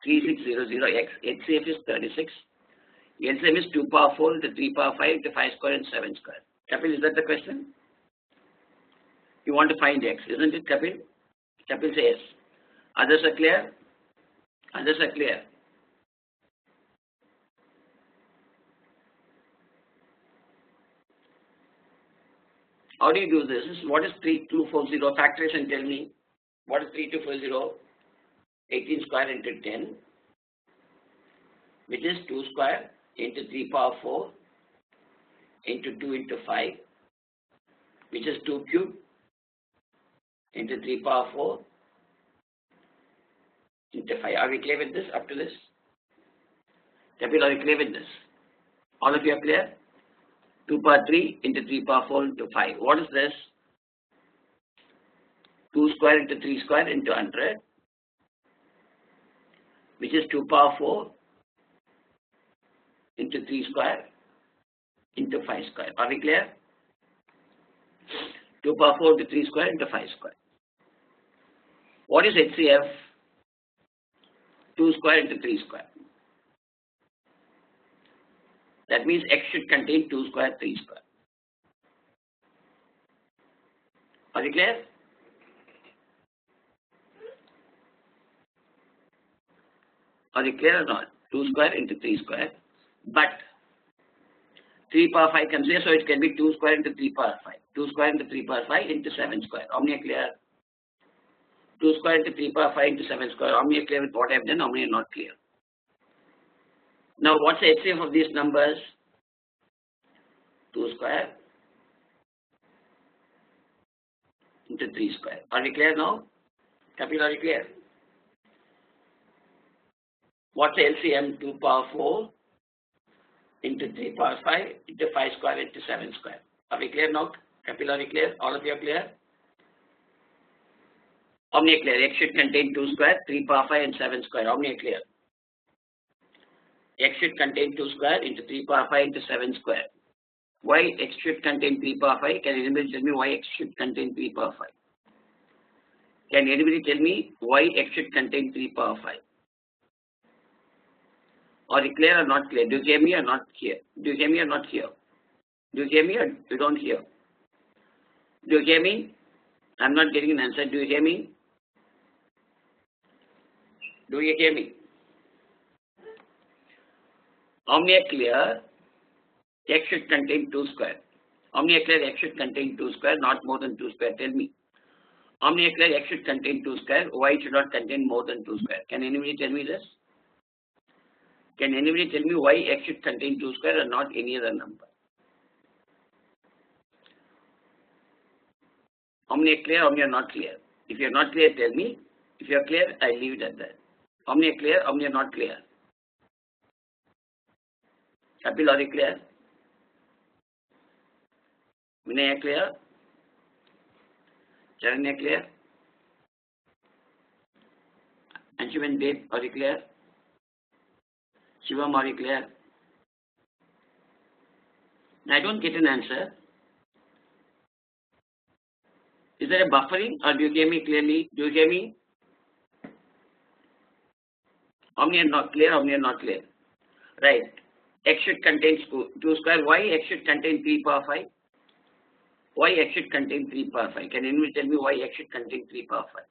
3600x. HCF is 36. LCM is 2 power 4 into 3 power 5 into 5 square and 7 square. Kapil, is that the question? You want to find x, isn't it, Kapil? Kapil says yes. Others are clear? Others are clear. How do you do this? What is 3240? Factorization, tell me. What is 3240? 18 square into 10, which is 2 square into 3 power 4 into 2 into 5, which is 2 cube into 3 power 4 into 5. Are we clear with this up to this? Kapil, are you clear with this? All of you are clear? 2 power 3 into 3 power 4 into 5. What is this? 2 square into 3 square into 100, which is 2 power 4 into 3 square into 5 square. Are we clear? 2 power 4 into 3 square into 5 square. What is HCF? 2 square into 3 square. That means x should contain 2 square, 3 square. Are you clear? Are you clear or not? 2 square into 3 square. But 3 power 5 comes here, so it can be 2 square into 3 power 5. 2 square into 3 power 5 into 7 square. How many are clear? 2 square into 3 power 5 into 7 square. How many are clear with what I have done? How many are not clear? Now, what's the HCF of these numbers? 2 square into 3 square. Are we clear now? Kapil, are you clear? What's the LCM? 2 power 4 into 3 power 5 into 5 square into 7 square. Are we clear now? Kapil, are you clear? All of you are clear? How many are clear? X should contain 2 square, 3 power 5 and 7 square. How many are clear? X should contain 2 square into 3 power 5 into 7 square. Why x should contain 3 power 5? Can anybody tell me why x should contain 3 power 5? Can anybody tell me why x should contain 3 power 5? Are you clear or not clear? Do you hear me or not hear? Do you hear me or not hear? Do you hear me or you don't hear? Do you hear me? I'm not getting an answer. Do you hear me? Do you hear me? How many are clear? X should contain 2 square. How many are clear? X should contain 2 square, not more than 2 square. Tell me. How many are clear? X should contain 2 square. Y should not contain more than 2 square. Can anybody tell me this? Can anybody tell me why x should contain 2 square and not any other number? How many are clear? How many are not clear? If you are not clear, tell me. If you are clear, I leave it at that. How many are clear? How many are not clear? Kapil, are you clear? Vinay, are clear? Charan, are clear? Anshuman, Dave, are you clear? Shivam, are you clear? I don't get an answer. Is there a buffering or do you hear me clearly? Do you hear me? How many are not clear? How many are not clear? Right. X should contain 2 square. Why x should contain 3 power 5? Why x should contain 3 power 5? Can anyone tell me why x should contain 3 power 5?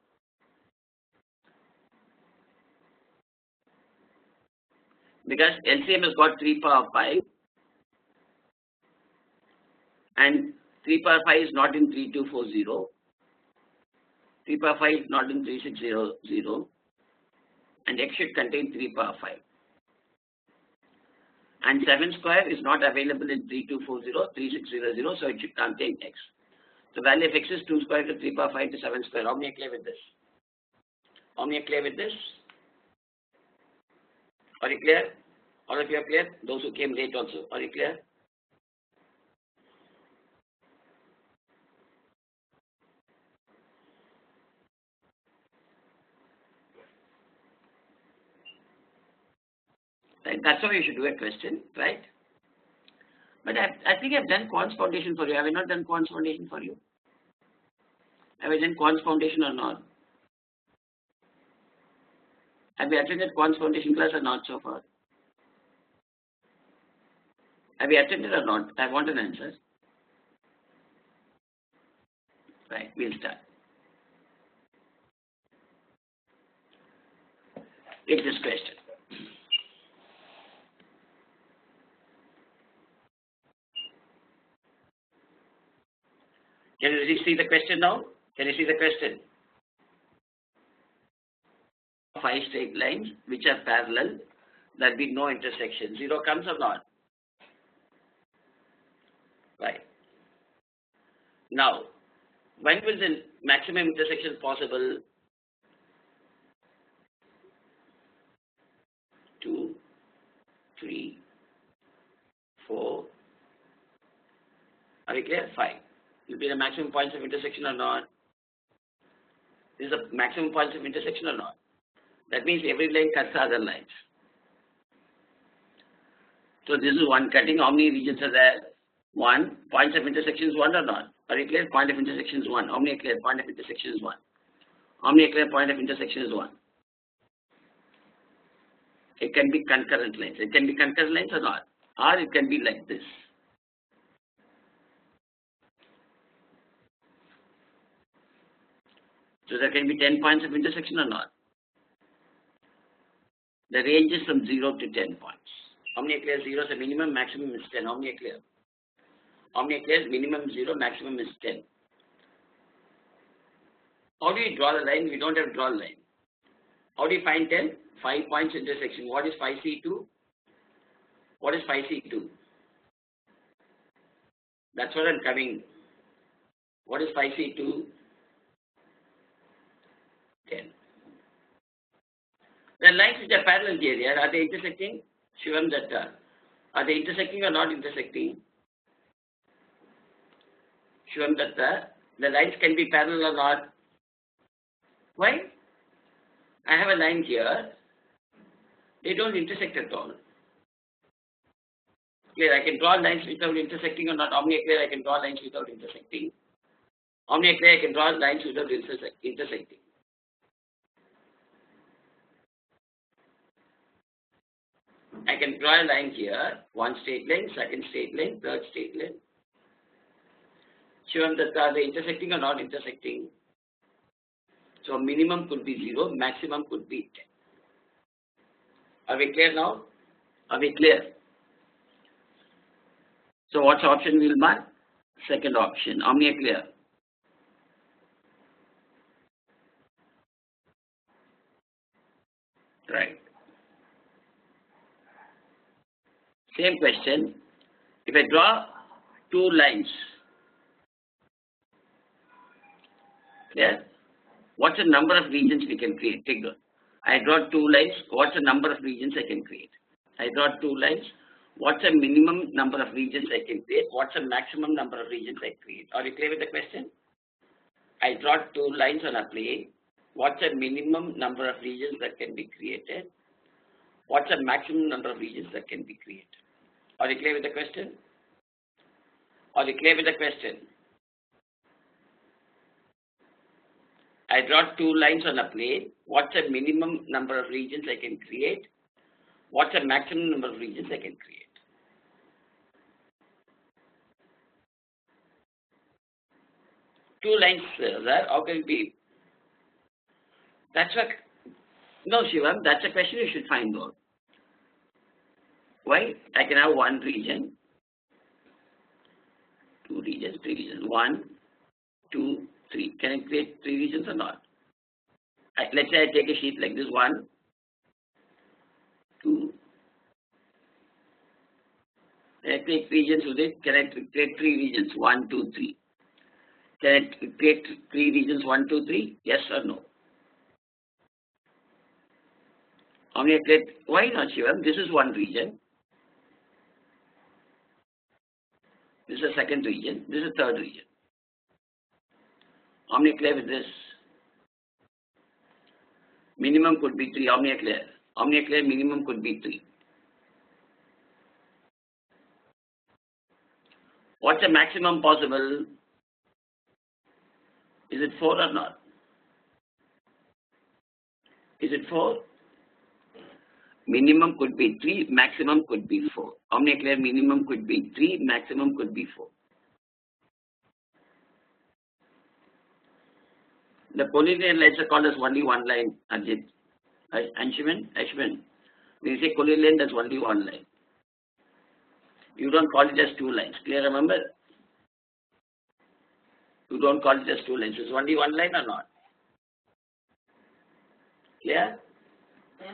Because LCM has got 3 power 5 and 3 power 5 is not in 3240. 3 power 5 is not in 3600 and x should contain 3 power 5. And 7 square is not available in 3240, 3600, so it should contain x. The value of x is 2 square to 3 power 5 to 7 square. How many are clear with this? How many are clear with this? Are you clear? All of you are clear? Those who came late also. Are you clear? Right? That's how you should do a question, right? But I think I've done Quant Foundation for you. Have I not done Quant Foundation for you? Have I done Quant Foundation or not? Have you attended Quant Foundation class or not so far? Have you attended or not? I want an answer. Right, we'll start. Take this question. Can you see the question now? Can you see the question? 5 straight lines which are parallel, there will be no intersection. 0 comes or not? Right. Now, when will the maximum intersection possible? 2, 3, 4. Are we clear? 5. Will be the maximum points of intersection or not? Is the maximum points of intersection or not? That means every line cuts other lines. So this is one cutting. How many regions are there? 1. Points of intersection is 1 or not? Are you clear? Point of intersection is 1. How many are clear? Point of intersection is 1. How many are clear? Point of intersection is 1. It can be concurrent lines. It can be concurrent lines or not? Or it can be like this. So there can be 10 points of intersection or not? The range is from 0 to 10 points. How many are clear? 0 is the minimum, maximum is 10. How many are clear? How many are clear? Minimum 0, maximum is 10. How do you draw the line? We don't have to draw the line. How do you find 10? 5 points intersection. What is 5C2? What is 5C2? That's what I'm coming. What is 5C2? 10. The lines which are parallel here, are they intersecting? Shivam Datta. Are they intersecting or not intersecting? Shivam Datta. The lines can be parallel or not? Why? I have a line here. They don't intersect at all. Clear, I can draw lines without intersecting or not. How many are clear? I can draw lines without intersecting. How many are clear? I can draw lines without intersecting. I can draw a line here, one straight line, second straight line, third straight line. Shivam Datta, are they intersecting or not intersecting? So minimum could be 0, maximum could be 10. Are we clear now? Are we clear? So what's option we'll mark? Second option. How many are clear? Right. Same question. If I draw 2 lines, clear? What's the number of regions we can create? Take note. I draw 2 lines. What's the number of regions I can create? I draw 2 lines. What's the minimum number of regions I can create? What's the maximum number of regions I create? Are you clear with the question? I draw 2 lines on a plane. What's the minimum number of regions that can be created? What's the maximum number of regions that can be created? Are you clear with the question? Are you clear with the question? I draw 2 lines on a plane. What's the minimum number of regions I can create? What's the maximum number of regions I can create? Two lines there. How can it be? That's what. No, Shivam, that's a question you should find out. Why? I can have 1 region, 2 regions, 3 regions. 1, 2, 3. Can I create 3 regions or not? Let's say I take a sheet like this. 1, 2. Can I create regions with it? Can I create 3 regions? 1, 2, 3. Can I create 3 regions? 1, 2, 3? Yes or no? How many I create? Why not, Shivam? This is 1 region. This is a second region. This is a third region. How many are clear with this? Minimum could be 3. How many are clear? How many are clear? Minimum could be 3. What's the maximum possible? Is it 4 or not? Is it 4? Minimum could be 3, maximum could be 4. How many clear? Minimum could be 3, maximum could be 4. The collinear lines are called as only one line, Ajit. Anshuman, when you say collinear line, that's only one line. You don't call it as two lines. Clear, remember? You don't call it as two lines. It's only one line or not? Clear? Yeah.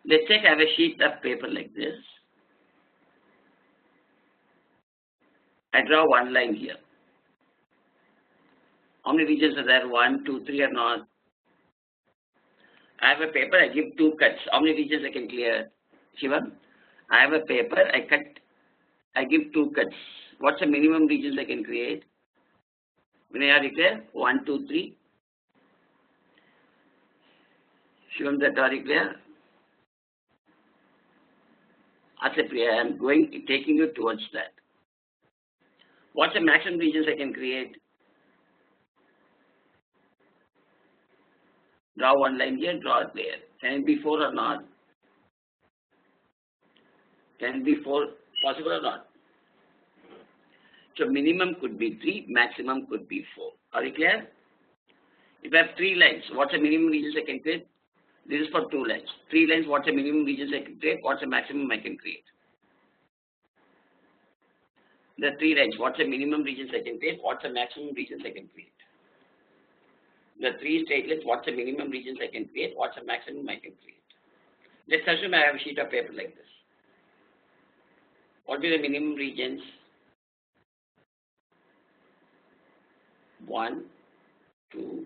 Let's take I have a sheet of paper like this. I draw one line here. How many regions are there? 1, 2, 3 or not? I have a paper, I give 2 cuts. How many regions I can clear? Shivam? I have a paper, I give 2 cuts. What's the minimum regions I can create? Vinay, are you clear? 1, 2, 3. Shivam, that are you clear? Asya, I am taking you towards that. What's the maximum regions I can create? Draw one line here, draw it there. Can it be 4 or not? Can it be 4 possible or not? So minimum could be 3, maximum could be 4. Are you clear? If I have 3 lines, what's the minimum regions I can create? This is for 2 lines. 3 lines, what's the minimum regions I can create? What's the maximum I can create? The 3 lines, what's the minimum regions I can create? What's the maximum regions I can create? The 3 straight lines, what's the minimum regions I can create? What's the maximum I can create? Let's assume I have a sheet of paper like this. What will be the minimum regions? 1, 2,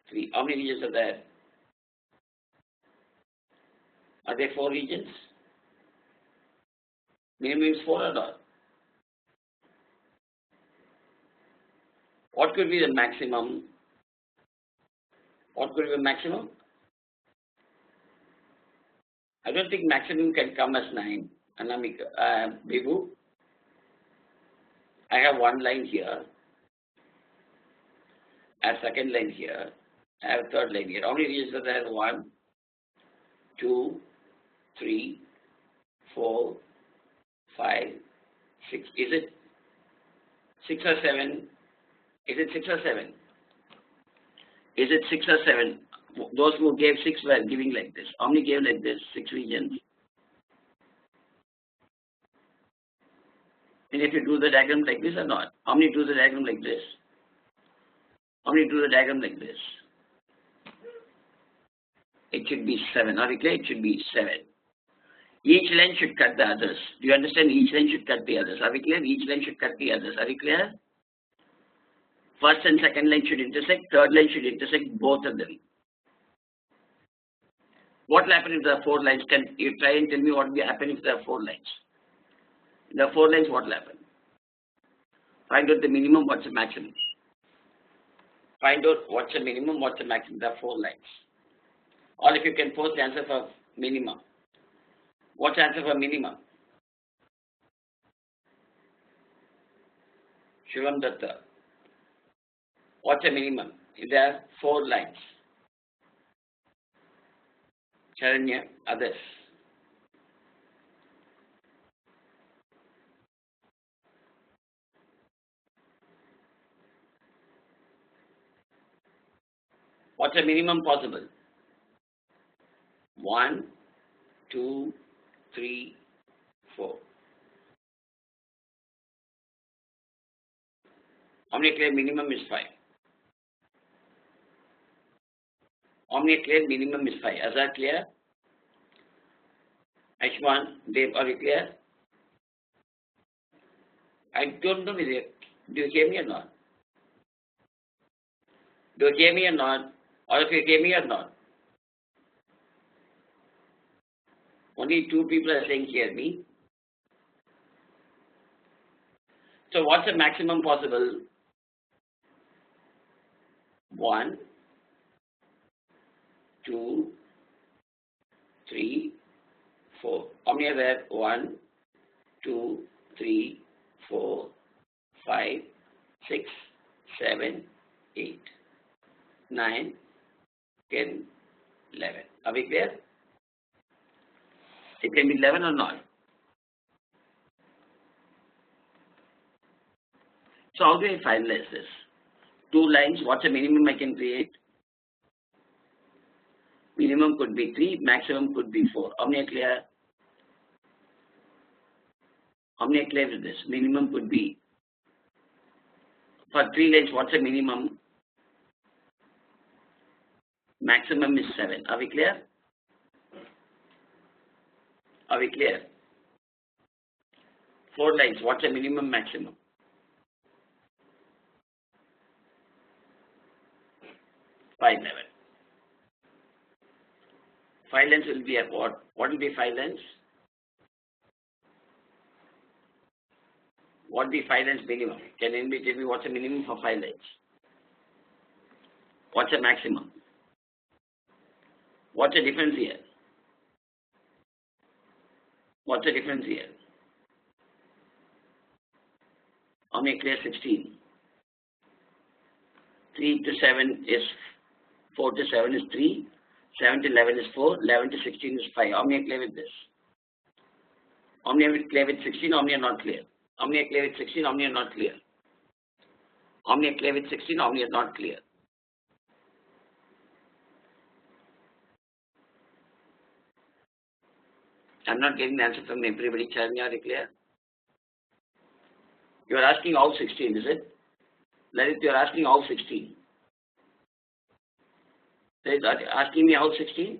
3. How many regions are there? Are there 4 regions? Minimum is 4 or not? What could be the maximum? What could be the maximum? I don't think maximum can come as 9. Anamika, Bibu. I have one line here. I have second line here. I have third line here. How many regions are there? 1, 2, 3, 4, 5, 6. Is it 6 or 7? Is it 6 or 7? Is it 6 or 7? Those who gave 6 were giving like this. How many gave like this? 6 regions. And if you do the diagram like this or not? How many do the diagram like this? How many do the diagram like this? It should be 7. Are you clear? It should be 7. Each line should cut the others. Do you understand? Each line should cut the others. Are we clear? Each line should cut the others. Are we clear? First and second line should intersect. Third line should intersect both of them. What will happen if there are 4 lines? Can you try and tell me what will happen if there are 4 lines? If there are 4 lines, what will happen? Find out the minimum, what's the maximum? Find out what's the minimum, what's the maximum. There are 4 lines. Or if you can post the answer for minimum. What's the answer for minimum? Shivam Datta. What's the minimum? If there are 4 lines. Charanya, others. What's the minimum possible? 1, 2, 3, 4. How many clear minimum is 5? How many clear minimum is 5? Is that clear? Ashwan, Dev, are you clear? I don't know whether, do you hear me or not? Do you hear me or not? Or if you hear me or not? Only 2 people are saying hear me. So what's the maximum possible? 1, 2, 3, 4. How many are there? 1, 2, 3, 4, 5, 6, 7, 8, 9, 10, 11. Are we clear? It can be 11 or not. So how do I finalize this? 2 lines, what's the minimum I can create? Minimum could be 3, maximum could be 4. How many are clear? How many are clear with this? Minimum could be, for 3 lines, what's the minimum? Maximum is 7. Are we clear? Are we clear? 4 lines, what's the minimum, maximum? 5, 11. 5 lines will be at what? What will be 5 lines? What will be 5 lines minimum? Can anybody tell me what's the minimum for 5 lines? What's the maximum? What's the difference here? What's the difference here? How many clear? 16. 3 to 7 is 4 to 7 is 3. 7 to 11 is 4. 11 to 16 is 5. How many are clear with this? How many are clear with 16? How many are not clear? How many are clear with 16? How many are not clear? How many are clear with 16? How many are not clear? I'm not getting the answer from everybody. Charanya, are you clear? You are asking how 16, is it? Lalit, you are asking how 16. Lalit, are you asking me how 16?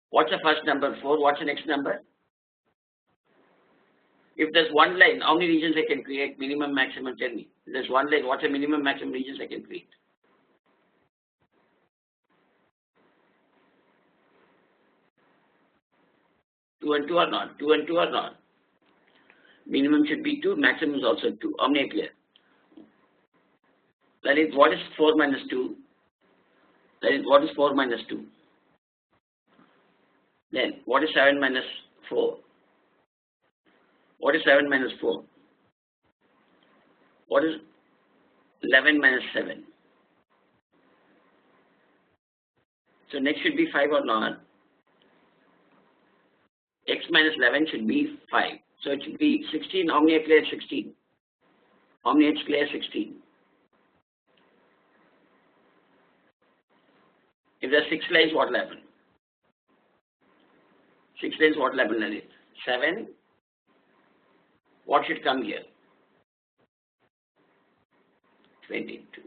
What's the first number? 4. What's the next number? If there's one line, how many regions I can create? Minimum, maximum, tell me. If there's one line, what's the minimum, maximum regions I can create? Two and 2 or not? 2 and 2 or not? Minimum should be 2, maximum is also 2. How many are clear? Lalit, what is 4 minus 2? Lalit, what is 4 minus 2? Then, what is 7 minus 4? What is 7 minus 4? What is 11 minus 7? So next should be 5 or not? X minus 11 should be 5. So it should be 16. How many are clear? 16. How many are clear? 16. If there are 6 lines, what will happen? 6 lines, what will happen? 7. What should come here? 22.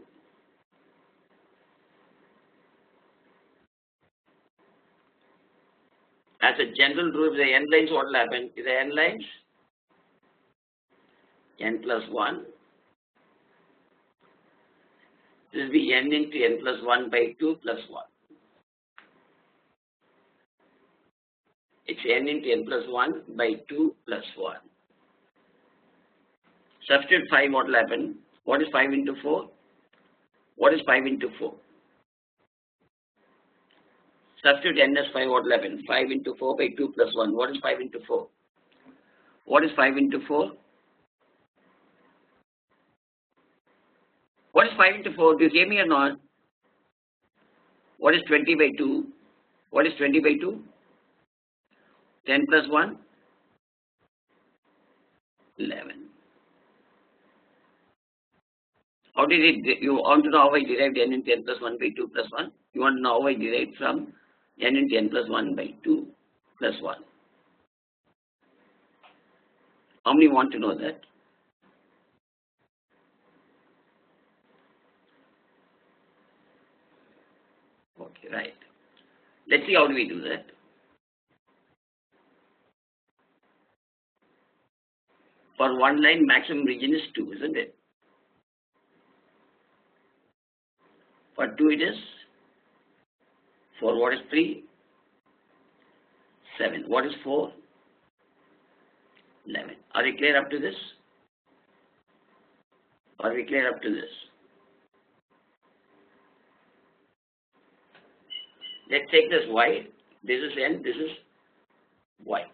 As a general rule, if the n lines, what will happen? If the n lines, n plus 1, this will be n into n plus 1 by 2 plus 1. It's n into n plus 1 by 2 plus 1. Substitute 5, what will happen? What is 5 into 4? What is 5 into 4? Substitute n as 5, what will happen? 5 into 4 by 2 plus 1. What is 5 into 4? What is 5 into 4? What is 5 into 4? Do you hear me or not? What is 20 by 2? What is 20 by 2? 10 plus 1? 11. How did it, you want to know how I derived n into n plus 1 by 2 plus 1? You want to know how I derived from n into n plus 1 by 2 plus 1? How many want to know that? Okay, right. Let's see how do we do that. For one line, maximum region is 2, isn't it? For 2 it is 4. What is 3? 7. What is 4? 11. Are we clear up to this? Are we clear up to this? Let's take this y. This is n. This is y.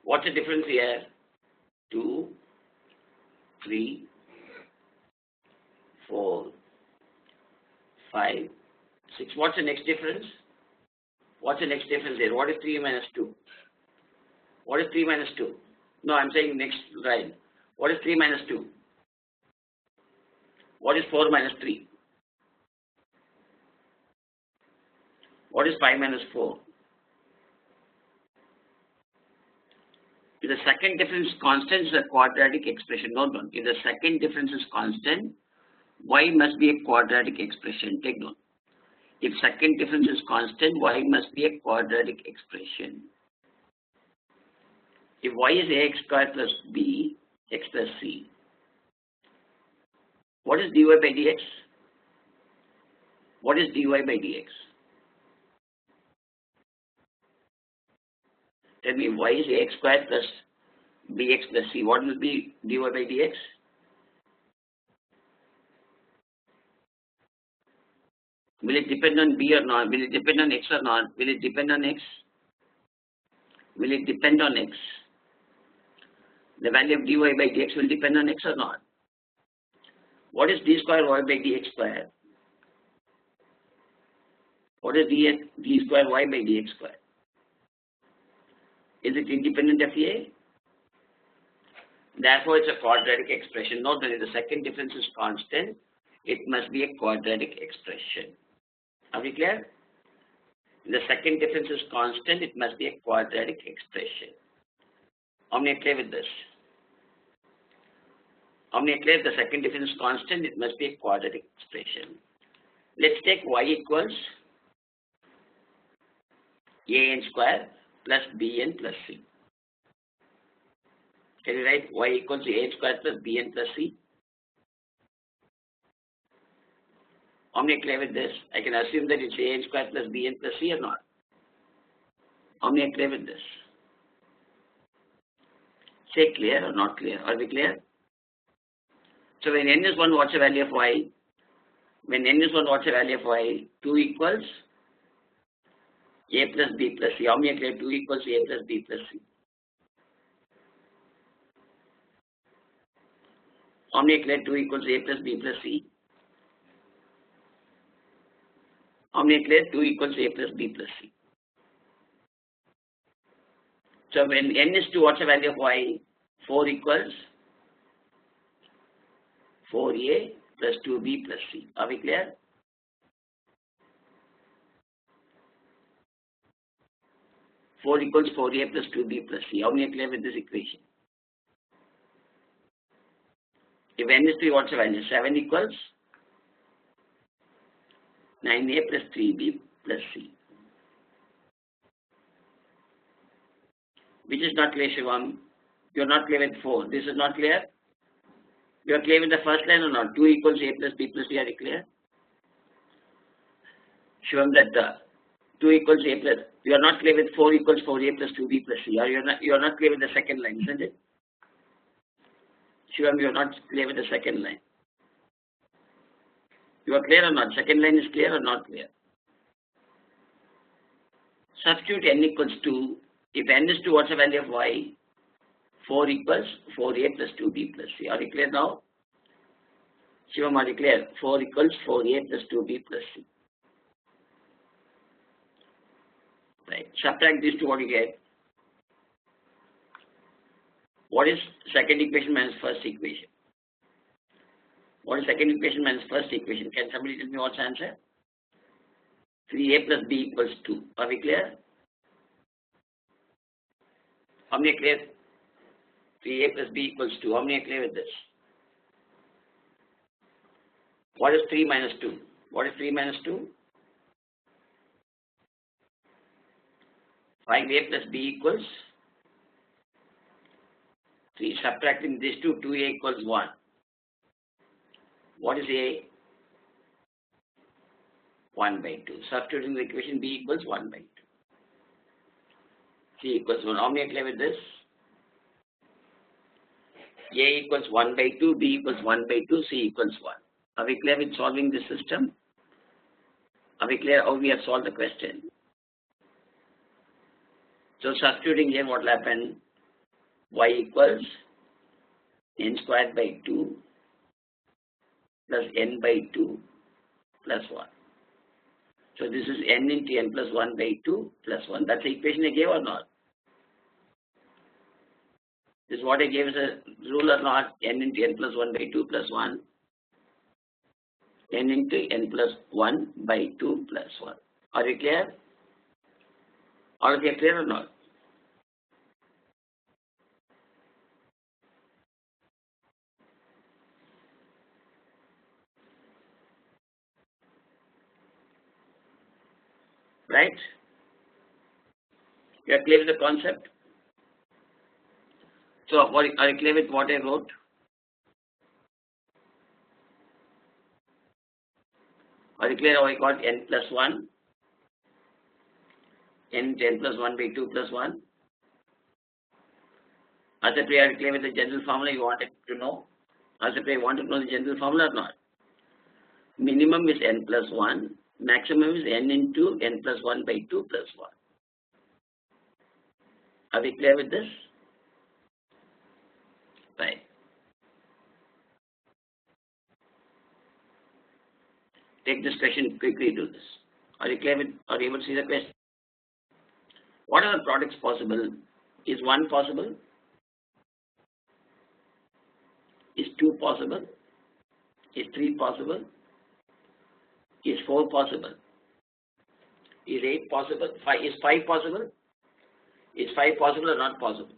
What's the difference here? 2, 3, 4, 5, 6. What's the next difference? What's the next difference here? What is 3 minus 2? What is 3 minus 2? No, I'm saying next line. What is 3 minus 2? What is 4 minus 3? What is 5 minus 4? If the second difference is constant, it's a quadratic expression. Note down. If the second difference is constant, y must be a quadratic expression. Take note. If second difference is constant, y must be a quadratic expression. If y is ax squared plus b, x plus c, what is dy by dx? What is dy by dx? Tell me, y is ax squared plus bx plus c. What will be dy by dx? Will it depend on b or not? Will it depend on x or not? Will it depend on x? Will it depend on x? The value of dy by dx will depend on x or not? What is d square y by dx square? What is d square y by dx square? Is it independent of a? Therefore, it's a quadratic expression. Note that if the second difference is constant, it must be a quadratic expression. Are we clear? If the second difference is constant, it must be a quadratic expression. How many are clear with this? How many are clear? If the second difference is constant, it must be a quadratic expression. Let's take y equals an square plus bn plus c. Can you write y equals an square plus bn plus c? How many are clear with this? I can assume that it's an square plus bn plus c or not? How many are clear with this? Say clear or not clear? Are we clear? So when n is 1, what's the value of y? When n is 1, what's the value of y? 2 equals a plus b plus c. How many are clear? 2 equals a plus b plus c. How many are clear? 2 equals a plus b plus c. How many are clear? 2 equals a plus b plus c. So when n is 2, what's the value of y? 4 equals 4a plus 2b plus c. Are we clear? Four equals 4a plus 2b plus c. How many are clear with this equation? If n is 3, what's the value? 7 equals 9a plus 3b plus c. Which is not clear, Shivam? You are not clear with 4. This is not clear? You are clear with the first line or not? 2 equals a plus b plus c. Are you clear? Shivam, that 2 equals a plus. You are not clear with 4 equals 4a plus 2b plus c. You are not clear with the second line, isn't it? Shivam, you are not clear with the second line. You are clear or not? Second line is clear or not clear? Substitute n equals 2. If n is 2, what's the value of y? 4 equals 4a plus 2b plus c. Are you clear now? Shivam, are you clear? 4 equals 4a plus 2b plus c. Right. Subtract these two, what do you get? What is second equation minus first equation? What is second equation minus first equation? Can somebody tell me what's the answer? 3a plus b equals 2. Are we clear? How many are clear? 3a plus b equals 2. How many are clear with this? What is 3 minus 2? What is 3 minus 2? 5a plus b equals 3. Subtracting these two, 2a equals 1. What is a? 1 by 2. Substituting the equation, b equals 1 by 2. C equals 1. How many are clear with this? A equals 1 by 2, b equals 1 by 2, c equals 1. Are we clear with solving this system? Are we clear how we have solved the question? So substituting here, what will happen? y equals n squared by 2 plus n by 2 plus 1. So this is n into n plus 1 by 2 plus 1. That's the equation I gave or not? This is what I gave as a rule or not? N into n plus 1 by 2 plus 1. N into n plus 1 by 2 plus 1. Are you clear? Are you clear or not? Right? You are clear with the concept? So are you clear with what I wrote? Are you clear how I got n plus 1? N into n plus 1 by 2 plus 1? As a player, are you clear with the general formula you wanted to know? As a player, you want to know the general formula or not? Minimum is n plus 1. Maximum is n into n plus 1 by 2 plus 1. Are we clear with this? Right. Take this question, quickly do this. Are you clear with, are you able to see the question? What are the products possible? Is 1 possible? Is 2 possible? Is 3 possible? Is 4 possible? Is 8 possible? Is 5 possible? Is 5 possible or not possible?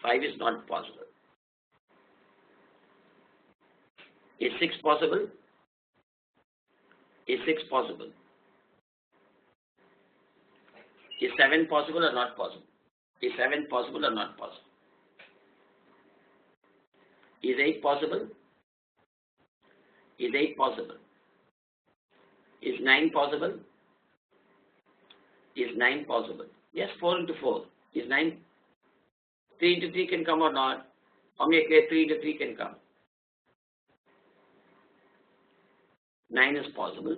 5 is not possible. Is 6 possible? Is 6 possible? Is 7 possible or not possible? Is 7 possible or not possible? Is 8 possible? Is 8 possible? Is 9 possible? Is 9 possible? Yes, 4 into 4. Is 9? 3 into 3 can come or not? How many clear 3 into 3 can come? 9 is possible.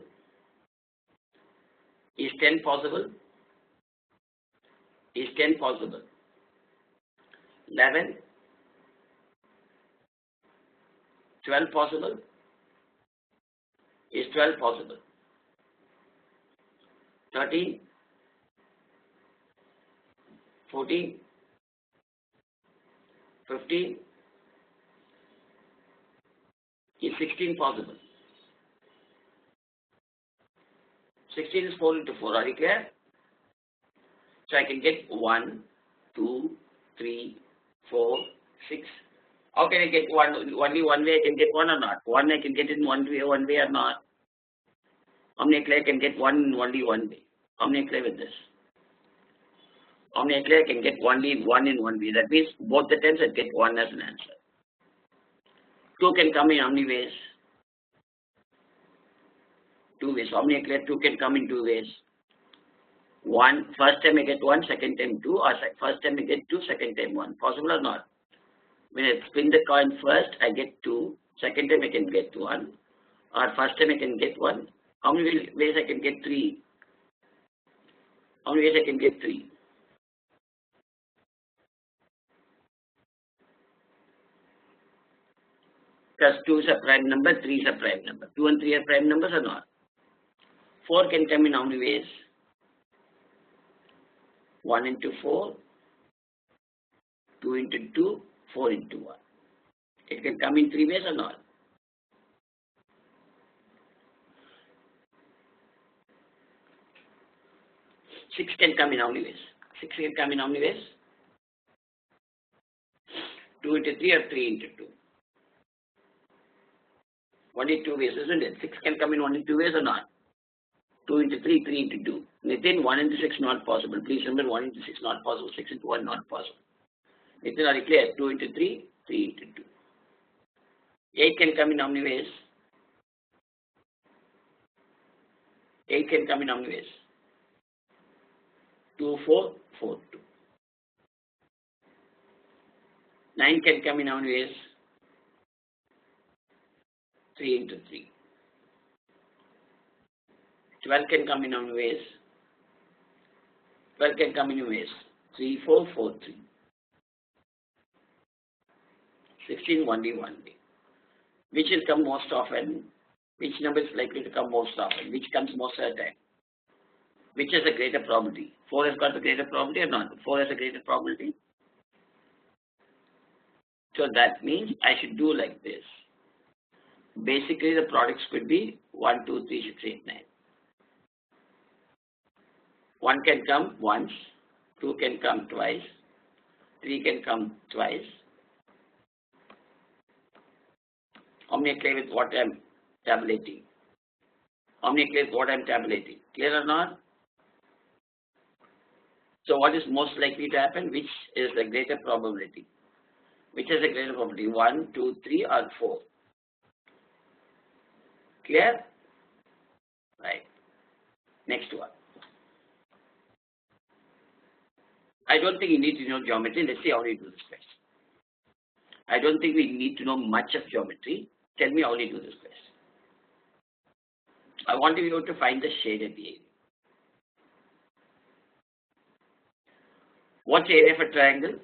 Is 10 possible? Is 10 possible? 11? 12 possible? Is 12 possible? 13? 14? 15? Is 16 possible? 16 is 4 into 4. Are you clear? So I can get 1, 2, 3, 4, 6. How can I get 1? Only one way I can get 1 or not? 1 I can get in one way or not? How many clear I can get 1 in only one way? How many clear with this? How many clear I can get only 1 in one way? That means both the times I get 1 as an answer. 2 can come in how many ways? 2 ways. How many clear 2 can come in 2 ways? 1, first time I get 1, second time 2, or first time I get 2, second time 1. Possible or not? When I spin the coin first, I get 2, second time I can get 1, or first time I can get 1. How many ways I can get 3? How many ways I can get 3? Because 2 is a prime number, 3 is a prime number. 2 and 3 are prime numbers or not? 4 can come in how many ways? 1 into 4, 2 into 2, 4 into 1. It can come in 3 ways or not? Six can come in how many ways? 6 can come in how many ways? 2 into 3 or 3 into 2? Only 2 ways, isn't it? 6 can come in only 2 ways or not? 2 into 3, 3 into 2. Within 1 into 6 not possible. Please remember 1 into 6 not possible, 6 into 1 not possible. Within are you clear? 2 into 3, 3 into 2. 8 can come in how many ways? 8 can come in how many ways? 2, 4, 4, 2. 9 can come in how many ways? 3 into 3. 12 can come in how many ways? 12 can come in ways. 3, 4, 4, 3. 16, 1D, 1D. Which will come most often? Which number is likely to come most often? Which comes most of the time? Which has a greater probability? 4 has got the greater probability or not? 4 has a greater probability. So that means I should do like this. Basically, the products could be 1, 2, 3, 6, 8, 9. 1 can come once, 2 can come twice, 3 can come twice. Omnia clear with what I am tabulating. Omnia clear with what I am tabulating. Clear or not? So what is most likely to happen? Which is the greater probability? Which has a greater probability? 1, 2, 3 or 4? Clear? Right. Next one. I don't think you need to know geometry. Let's see how we do this question. I don't think we need to know much of geometry. Tell me how we do this question. I want you to find the shaded area. What's area of a triangle?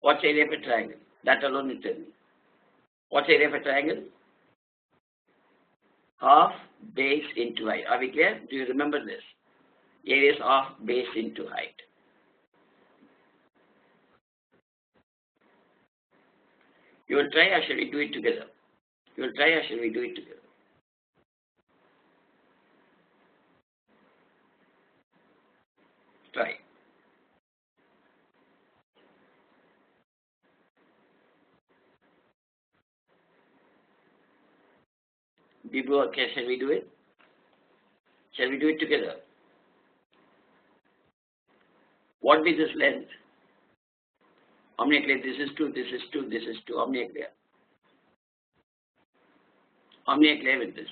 What's area of a triangle? That alone will tell me. What's area of a triangle? Half base into height. Are we clear? Do you remember this? Area is half base into height. You will try or shall we do it together? You will try or shall we do it together? Try. Okay, shall we do it? Shall we do it together? What is this length? Omnia clear, this is 2, this is 2, this is 2. Omnia clear. Omnia clear with this.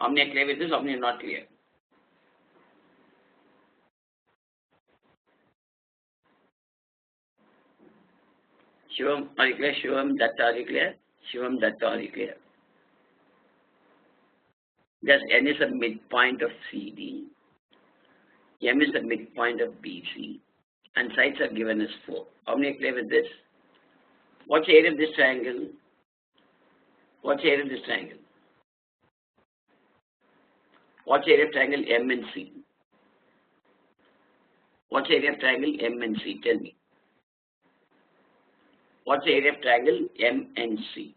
Omnia clear with this, omnia not clear. Shivam, are you clear? Shivam, Datta, are you clear? Shivam, Datta, are you clear? Thus, N is the midpoint of CD. M is the midpoint of BC. And sides are given as 4. Omnia clear with this? What's the area of this triangle? What's the area of this triangle? What's the area of triangle M and C? What's the area of triangle M and C? Tell me. What's the area of triangle M and C?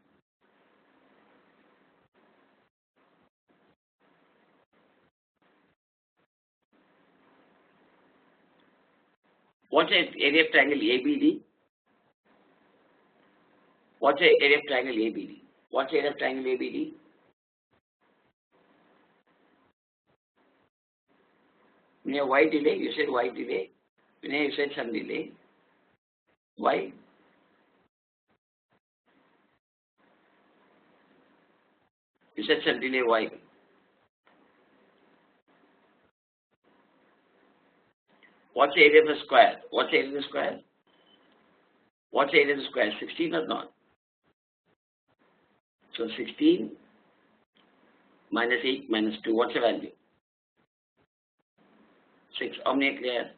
What's the area of triangle ABD? What's the area of triangle ABD? What's the area of triangle ABD? Why delay? You said why delay? You said some delay. Why? You said some delay. Why? What's the area of a square? What's the area of the square? What's the area of the square? 16 or not? So 16 minus 8 minus 2. What's the value? 6. Omnia clear.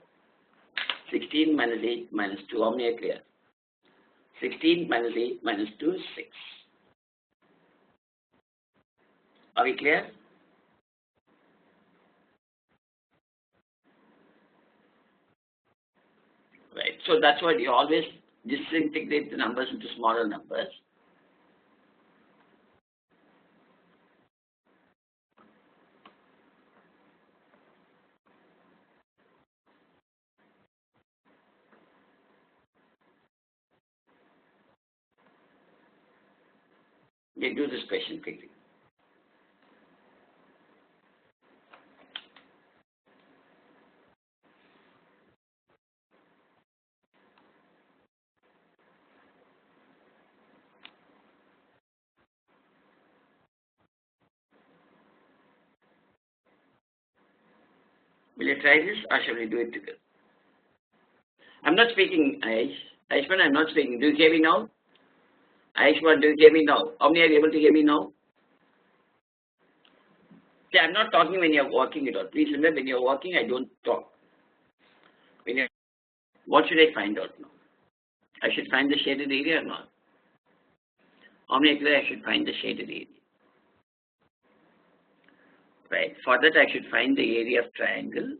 16 minus 8 minus 2. Omnia clear. 16 minus 8 minus 2 is 6. Are we clear? Right. So that's why you always disintegrate the numbers into smaller numbers. We do this question quickly. Will you try this or shall we do it together? I'm not speaking, Aish. Aishman, I'm not speaking. Do you hear me now? Aishman, do you hear me now? How many are you able to hear me now? See, I'm not talking when you're working it out. Please remember, when you're working, I don't talk. What should I find out now? I should find the shaded area or not? Omni-clear, I should find the shaded area. Right. For that, I should find the area of triangle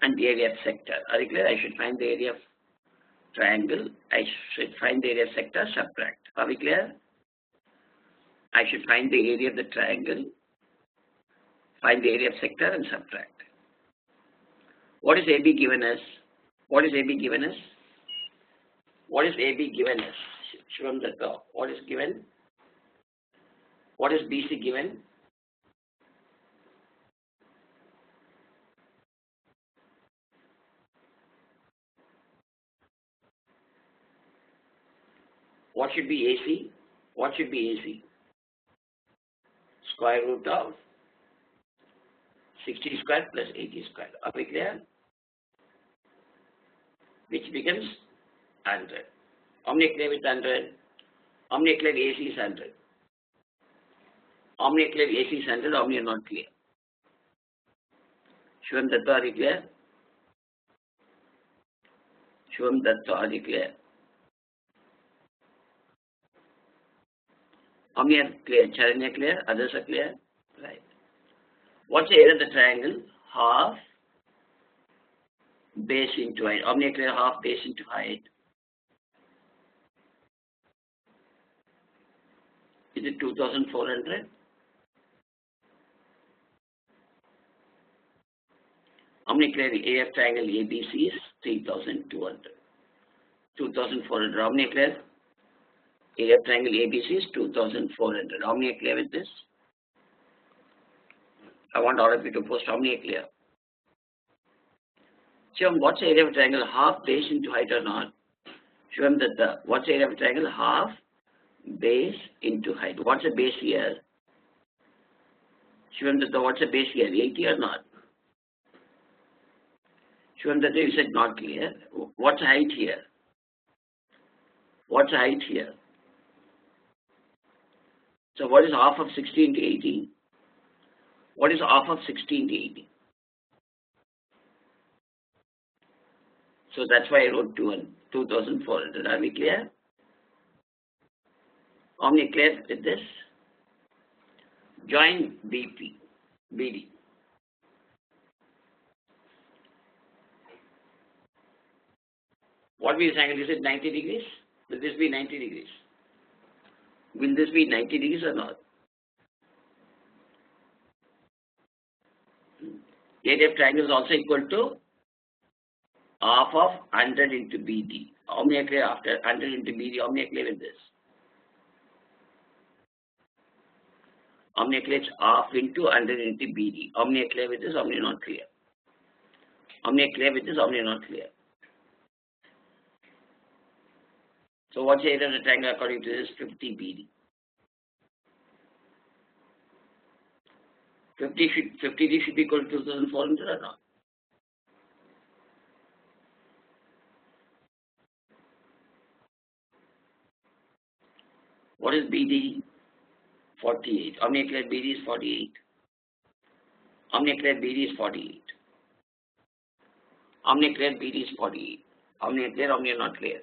and the area of sector. Are you clear? I should find the area of triangle. I should find the area of sector, subtract. Are we clear? I should find the area of the triangle, find the area of sector and subtract. What is AB given as? What is AB given as? What is AB given as? Shivam Datta. What is given? What is BC given? What should be AC? What should be AC? Square root of 60 square plus 80 square. Are we clear? Which becomes 100. Omni-clear with 100. Omni-clear AC is 100. Omni-clear AC is 100. Omni are not clear. Shivam Datta, are you clear? Shivam Datta, are you clear? Omni are clear. Charanya clear. Others are clear. Right. What's the area of the triangle? Half base into height. Omni are clear. Half base into height. Is it 2400? Omni clear. Area of triangle ABC is 3200. 2400. Omni clear. Area of triangle ABC is 2400. How many are clear with this? I want all of you to post how many are clear. Shivam, what's the area of triangle? Half base into height or not? Shivam Datta, what's the area of triangle? Half base into height. What's the base here? Shivam Datta, what's the base here? 80 or not? Shivam Datta, you said not clear. What's the height here? What's the height here? So what is half of 60 into 80? What is half of 60 into 80? So that's why I wrote 2400. Are we clear? Omni clear with this? Join BD. What will this angle? Is it 90 degrees? Will this be 90 degrees? Will this be 90 degrees or not? Area of triangle is also equal to half of 100 into BD. How many are clear after 100 into BD? How many are clear with this? How many are clear? It's half into 100 into BD. How many are clear with this? How many are not clear? How many are clear with this? How many are not clear? So what's the area of the triangle according to this? 50 BD. 50D should be equal to 2400 or not? What is BD? 48. Omni clear BD is 48. Omni clear BD is 48. Omni clear BD is 48. Omni clear, omni are not clear.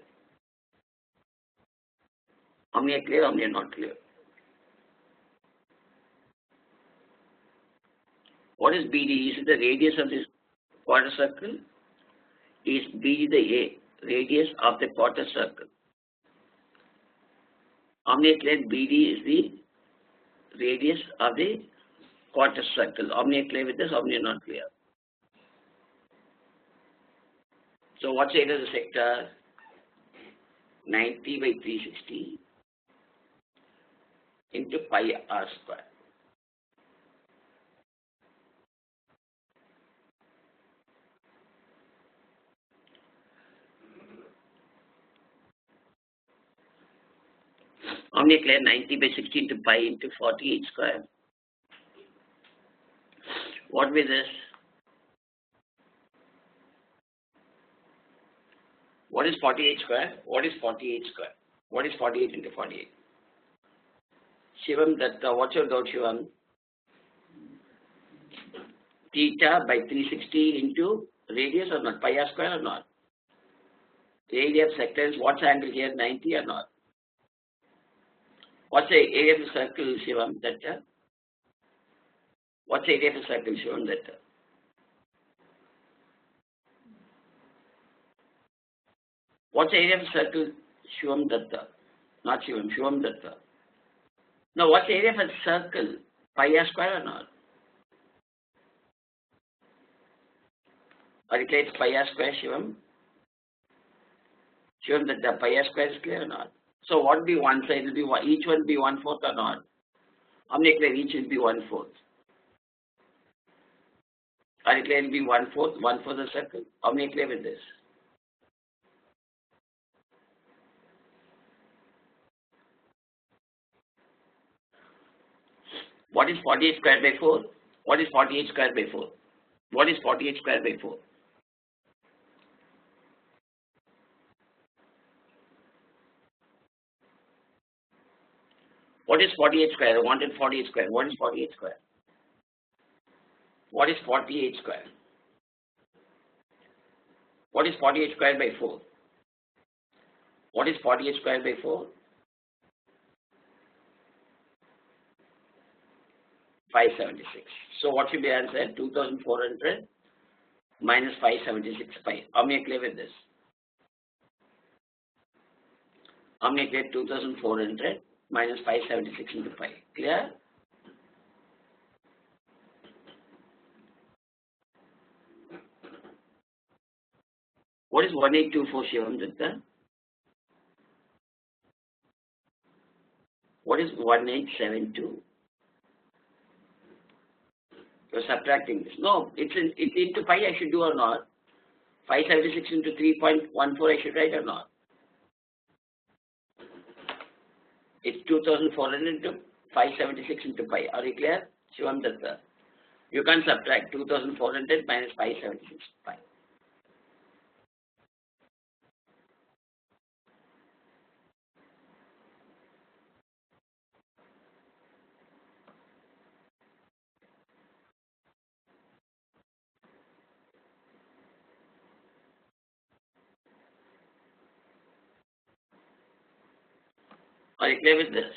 Omni are clear, omni are not clear. What is BD? Is it the radius of this quarter circle? Is BD the radius of the quarter circle? Omni clear BD is the radius of the quarter circle. Omni clear with this, omni not clear. So what's the area of the sector? 90 by 360 into pi r square. Omni clear 90 by 60 into pi into 48 square. What will this? What is 48 square? What is 48 square? What is 48 into 48? Shivam Datta, what's your doubt, Shivam? Theta by 360 into radius or not? Pi r square or not? Area of sector is what's angle here? 90 or not? What's the area of the circle, Shivam? That what's the area of the circle, Shivam? That what's the area of the circle, Shivam Datta? Not Shivam, Shivam Datta. Now, what's the area of a circle? Pi r square or not? Or it is pi r square, Shivam? Shivam Datta, pi r square is clear or not? So, what will be one side? Will be one, each one be 1/4 or not? How many clear? Each will be 1/4. Or it will be 1/4, 1/4 the circle. How many clear with this? What is 48 squared by 4? What is 48 squared by 4? What is 48 squared by 4? What is 48 square? I wanted 48 square. What is 48 square? What is 48 square? What is 48 square by 4? What is 48 square by 4? 576. So what should be answer? 2400 minus 576 pi. How many clear with this? How many clear? 2400 minus 576 into pi. Clear? What is 1824 Shivam Datta? What is 1872? You're subtracting this. No, it's into pi I should do or not? 576 into 3.14 I should write or not? It's 2400 into 576 into pi. Are you clear? Shivam Datta. You can't subtract 2400 minus 576 pi. Are you clear with this?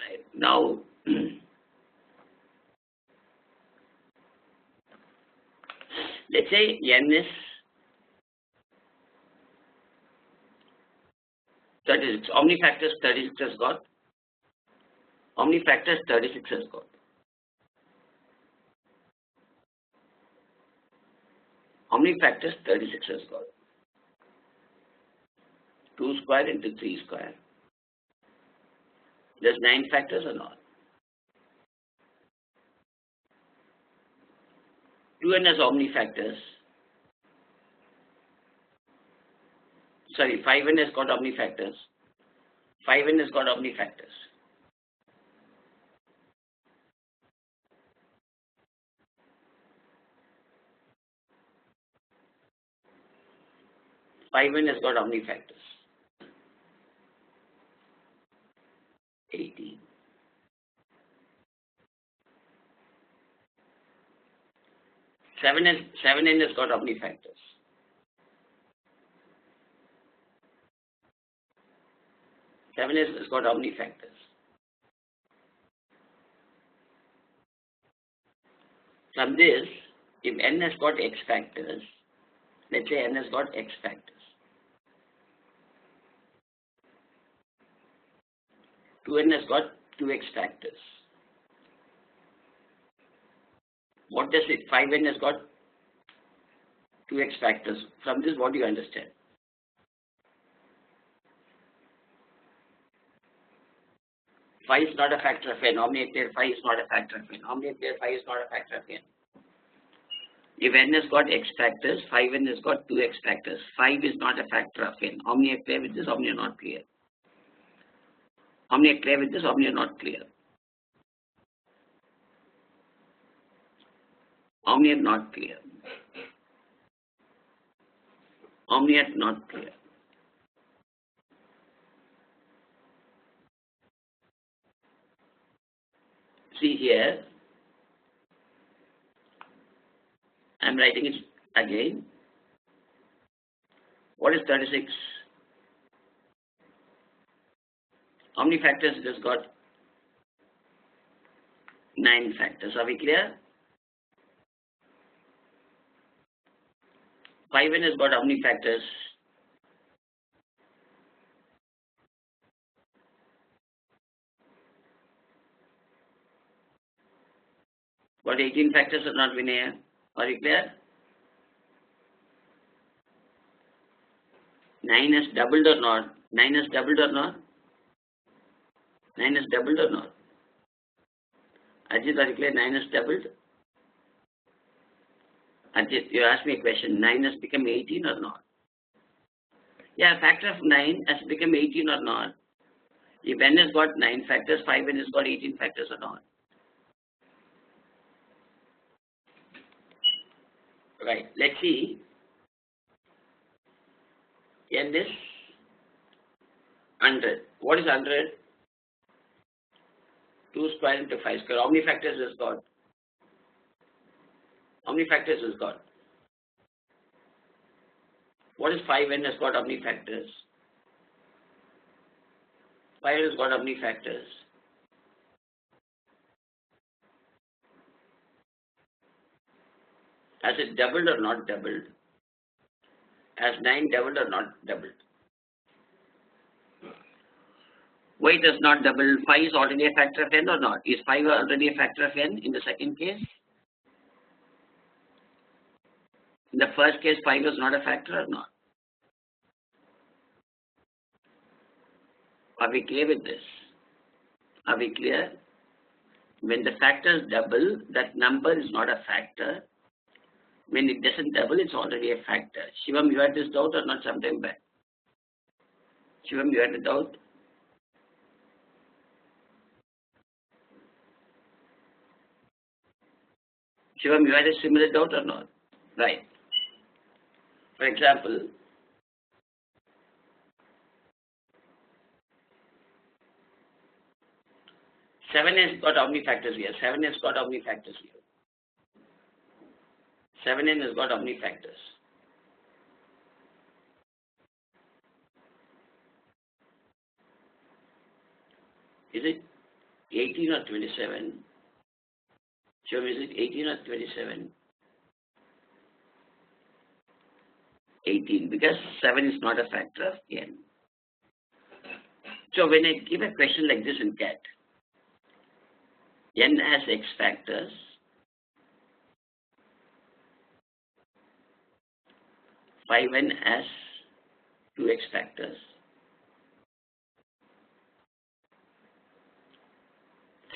Right. Now, let's say n is 36. How many factors 36 has got? How many factors 36 has got? How many factors 36 has got? 2 square into 3 square. There's 9 factors or not? 2n has how many factors? Sorry, 5n has got how many factors? 5n has got how many factors? Five n has got how many factors? 18. 7n has got how many factors? 7 has got how many factors? From this, if n has got x factors, let's say n has got x factors. 2n has got 2x factors. What does it? 5n has got 2x factors. From this, what do you understand? Phi is not a factor of n. Omni clear phi is not a factor of n. Omni clear phi is not a factor of n. If n has got x factors, 5n has got 2x factors. 5 is not a factor of n. Omni clear with this, omni not clear. Omni clear with this, omni not clear. Omni not clear. Omni not clear. See here, I am writing it again. What is 36? How many factors it has got? 9 factors. Are we clear? 5n has got how many factors? Got 18 factors or not, Vinaya? Are you clear? 9 has doubled or not? 9 has doubled or not? 9 has doubled or not? Ajit, are you clear? 9 has doubled? Ajit, you asked me a question. 9 has become 18 or not? Yeah, a factor of 9 has become 18 or not? If n has got 9 factors, 5n has got 18 factors or not? Right, let's see. N is 100. What is 100? 2 square into 5 square. How many factors has got? How many factors has got? What is 5n has got how many factors? 5 has got how many factors? Has it doubled or not doubled? Has 9 doubled or not doubled? Why it has not doubled? 5 is already a factor of n or not? Is 5 already a factor of n in the second case? In the first case, 5 was not a factor or not? Are we clear with this? Are we clear? When the factors double, that number is not a factor. When it doesn't double, it's already a factor. Shivam, you had this doubt or not sometime back? Shivam, you had a doubt? Shivam, you had a similar doubt or not? Right. For example, seven has got how many factors here? 7 has got how many factors here? 7n has got how many factors? Is it 18 or 27? Sure, is it 18 or 27? 18, because 7 is not a factor of n. So when I give a question like this in CAT, n has x factors, 5n has 2x factors,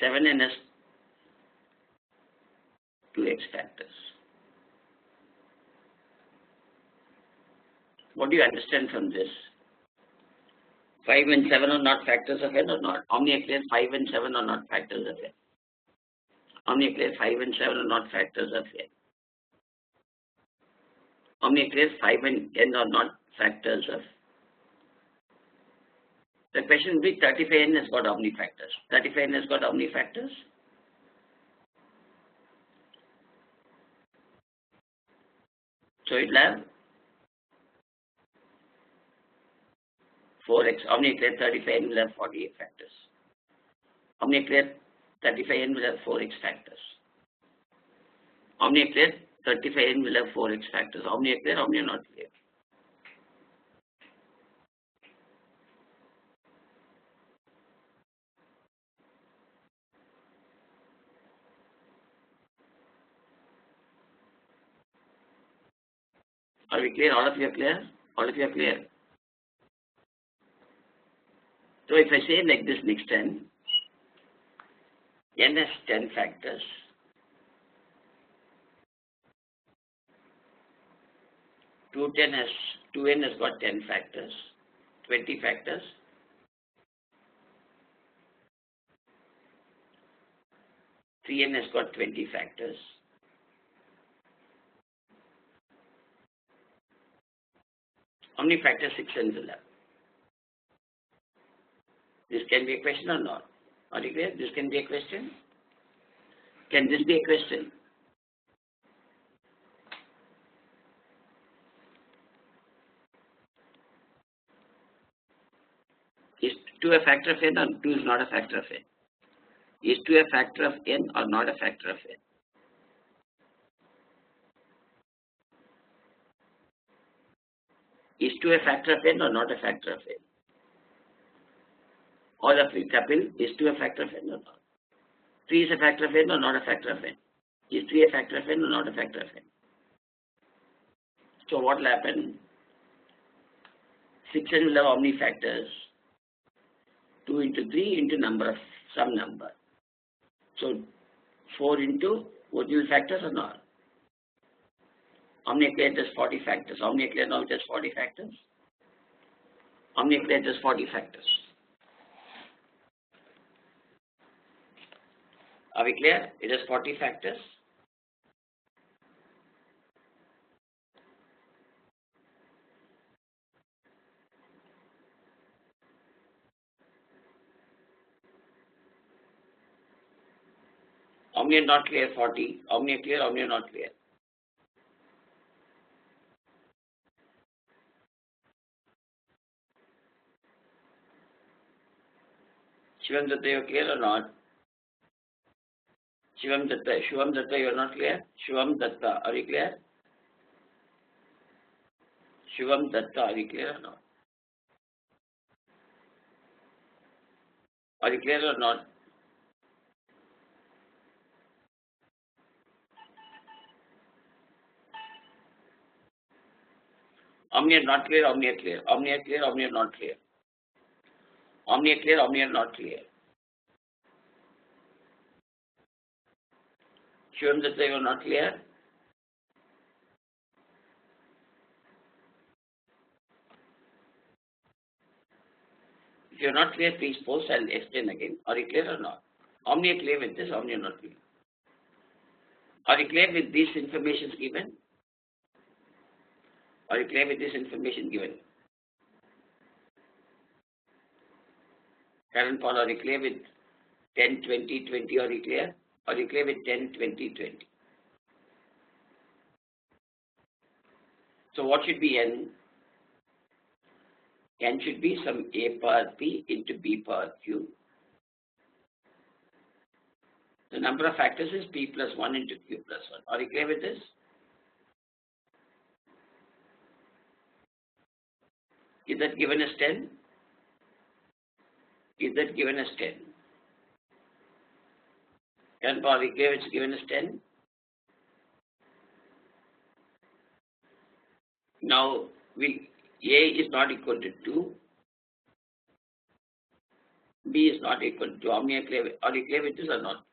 7n has 2x factors. What do you understand from this? 5 and 7 are not factors of n or not? Omni clear 5 and 7 are not factors of n. Omni clear 5 and 7 are not factors of n. Omni clear 5 and n are not factors of. The question will be 35n has got how many factors? 35n has got how many factors? So it will have 4x. Omni clear 35n will have 48 factors. Omni clear 35n will have 4x factors. Omni clear 35n will have 4x factors. Omni clear, omni not clear. Are we clear? All of you are clear? All of you are clear? So if I say like this next time, n has 10 factors. 2n has got 10 factors, 20 factors. 3n has got 20 factors. How many factors 6n will have? This can be a question or not? Are you clear? This can be a question? Can this be a question? Is 2 a factor of n or 2 is not a factor of n? Is 2 a factor of n or not a factor of n? Is 2 a factor of n or not a factor of n? Or the Kapil, is 2 a factor of n or not? 3 is a factor of n or not a factor of n? Is 3 a factor of n or not a factor of n? So what will happen? 6n will have how many factors? 2 into 3 into number of some number. So 4 into what will factors or not? How many clear just 40 factors? How many clear now just 40 factors? How many clear just 40 factors? Are we clear? It is 40 factors. How many are not clear? 40. How many are clear? How many are not clear? Shivam Datta, you are clear or not? Shivam Datta, you are not clear? Shivam Datta, are you clear? Shivam Datta, are you clear or not? Are you clear or not? How many are not clear? How many are clear? How many are clear? How many are not clear? How many are clear? How many are not clear? Shivam Datta, you are not clear? If you are not clear, please post and explain again. Are you clear or not? How many are clear with this? How many are not clear? Are you clear with these information given? Are you clear with this information given? Karan Paul, are you clear with 10, 20, 20? Are you clear? Are you clear with 10, 20, 20? So what should be n? N should be some a power p into b power q. The number of factors is p plus 1 into q plus 1. Are you clear with this? Is that given as 10? Is that given as 10? Can Paul, are you clear it's given as 10? Now, a is not equal to 2. B is not equal to 2. How many are clear? Are you clear with this or not?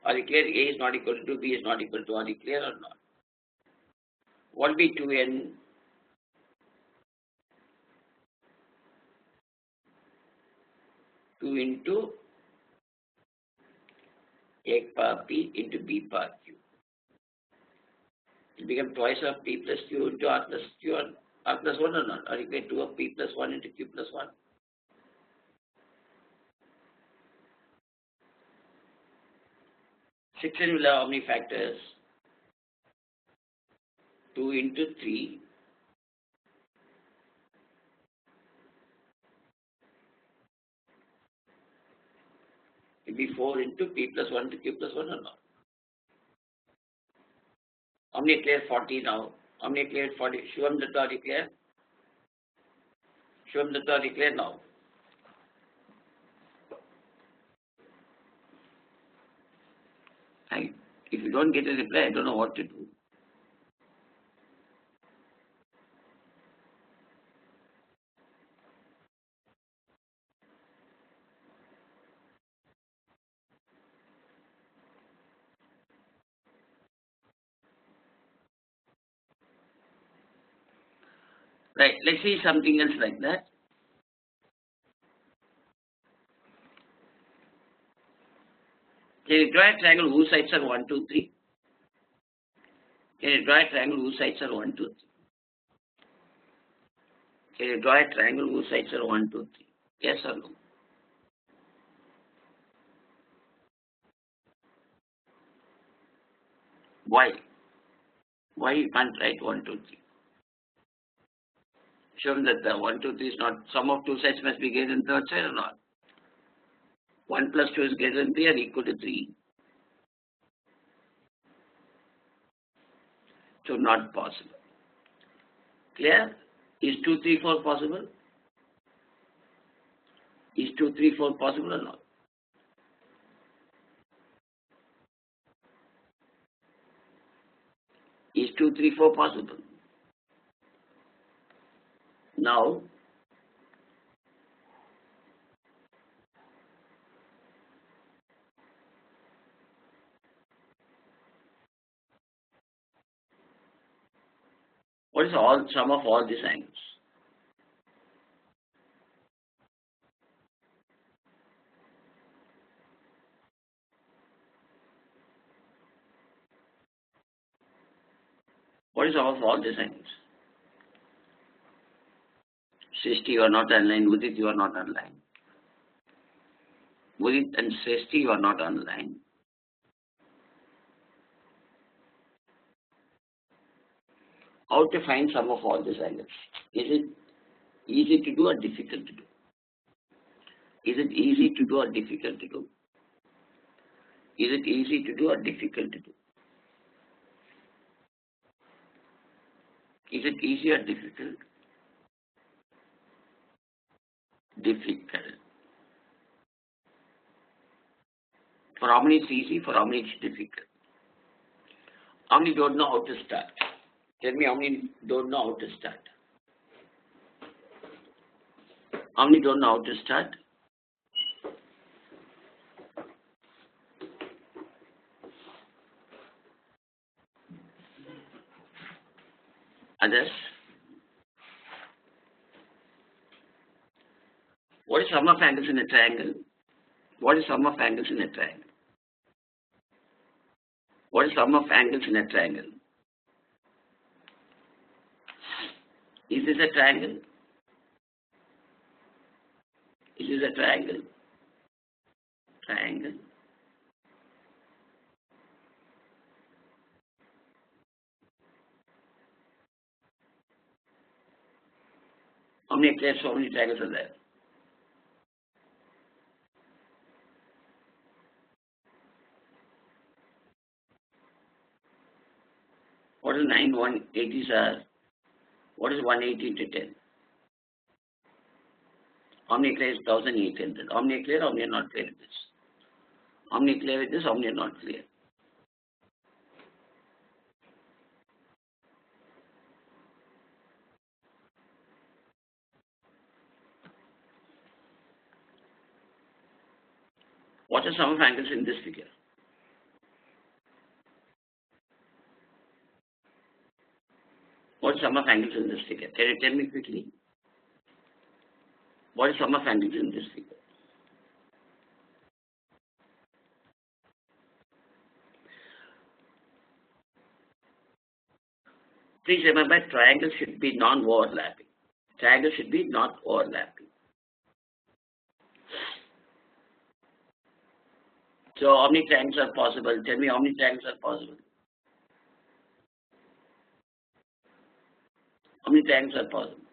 Are you clear? A is not equal to 2, B is not equal to 2. Are you clear or not? What will be 2n? Two into a power p into b power q. It becomes twice of p plus q into r plus q or r plus 1 or not? Are you clear? 2 of p plus 1 into q plus 1. 6n will have how many factors? 2 into 3. It will be 4 into p plus 1 to q plus 1 or not? How many clear 40 now? How many clear 40? Shivam Datta, are you clear? Shivam Datta, are you clear now? If you don't get a reply, I don't know what to do. Right, let's see something else like that. Can you draw a triangle whose sides are 1, 2, 3? Can you draw a triangle whose sides are 1, 2, 3? Can you draw a triangle whose sides are 1, 2, 3? Yes or no? Why? Why you can't write 1, 2, 3? Show them that the 1, 2, 3 is not, sum of two sides must be greater than third side or not? 1 plus 2 is greater than 3 or equal to 3. So not possible. Clear? Is 2, 3, 4 possible? Is 2, 3, 4 possible or not? Is 2, 3, 4 possible? Now, what is all sum of all these angles? What is sum of all these angles? 60 you are not online, Udit you are not online. Udit and 60 you are not online. How to find sum of all these angles? Is it easy to do or difficult to do? Is it easy to do or difficult to do? Is it easy to do or difficult to do? Is it easy or difficult? Difficult. For how many it's easy, for how many it's difficult? How many don't know how to start? Tell me how many don't know how to start? How many don't know how to start? Others? What is sum of angles in a triangle? What is sum of angles in a triangle? What is sum of angles in a triangle? Is this a triangle? Is this a triangle? Triangle. How many players, how many triangles are there? What is 9 180s are? What is 180 into 10? How many clear is 1800? How many clear? How many are not clear with this? How many clear with this? How many are not clear? What are sum of angles in this figure? What is sum of angles in this figure? Can you tell me quickly? What is sum of angles in this figure? Please remember, triangle should be non-overlapping. Triangle should be not overlapping. So how many triangles are possible? Tell me how many triangles are possible. How many triangles are possible?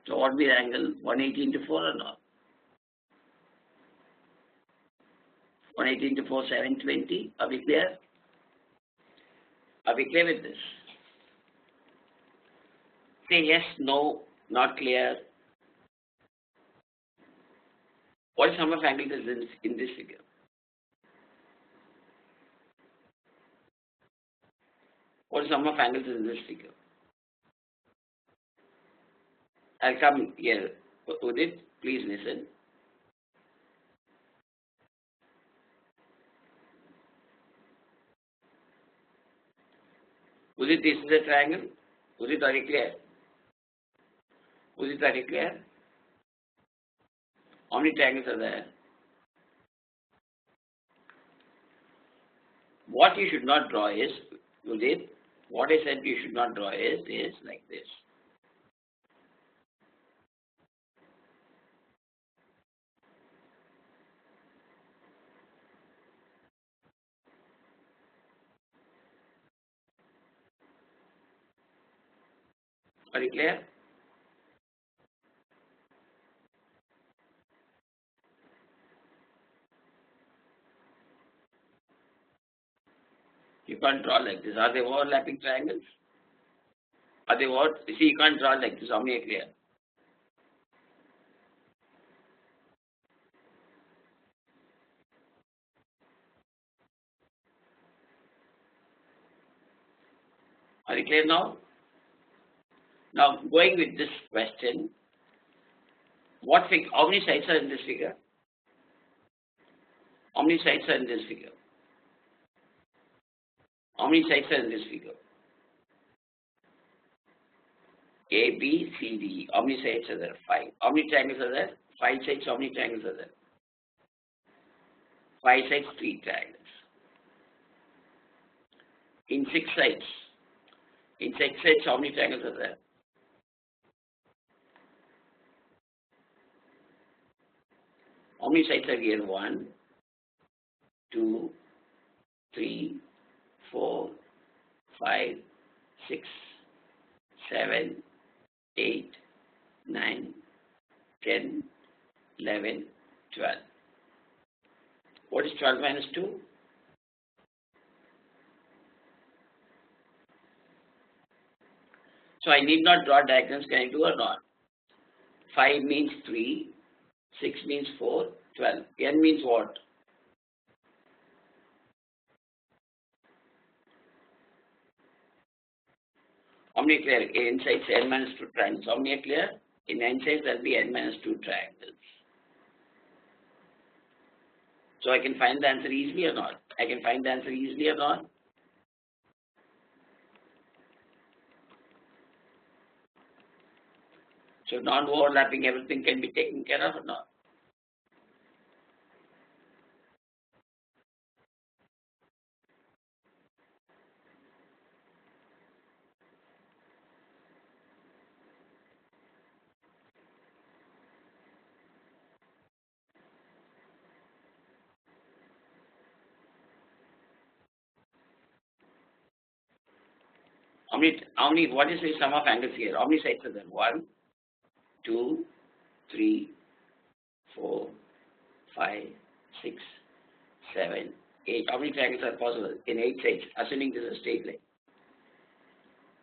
So what will be the angle? 180 into 4 or not? 180 into 4, 720. Are we clear? Are we clear with this? Say yes, no, not clear. What is sum of angles in this figure? What is sum of angles in this figure? I'll come here. Udit, please listen. Udit, this is a triangle. Udit, are you clear? Udit, are you clear? How many triangles are there? What you should not draw is, Udit, what I said you should not draw is like this. Are you clear? You can't draw like this. Are they overlapping triangles? Are they what? You see, you can't draw like this. How many are clear? Are you clear now? Now, going with this question, how many sides are in this figure? How many sides are in this figure? How many sides are in this figure? A, B, C, D. How many sides are there? 5. How many triangles are there? 5 sides. How many triangles are there? 5 sides, 3 triangles. In 6 sides. In 6 sides, how many triangles are there? How many sides are here? 1, 2, 3, 4, 5, 6, 7, 8, 9, 10, 11, 12. What is 12 minus 2? So I need not draw diagrams. Can I do or not? 5 means 3, 6 means 4, 12. N means what? How many clear? N sides n minus 2 triangles. How many are clear? In n sides there will be n minus 2 triangles. So I can find the answer easily or not? I can find the answer easily or not? So non-overlapping, everything can be taken care of or not? What is the sum of angles here? How many sides are there? 1, 2, 3, 4, 5, 6, 7, 8. How many triangles are possible? In 8 sides, assuming this is a straight line.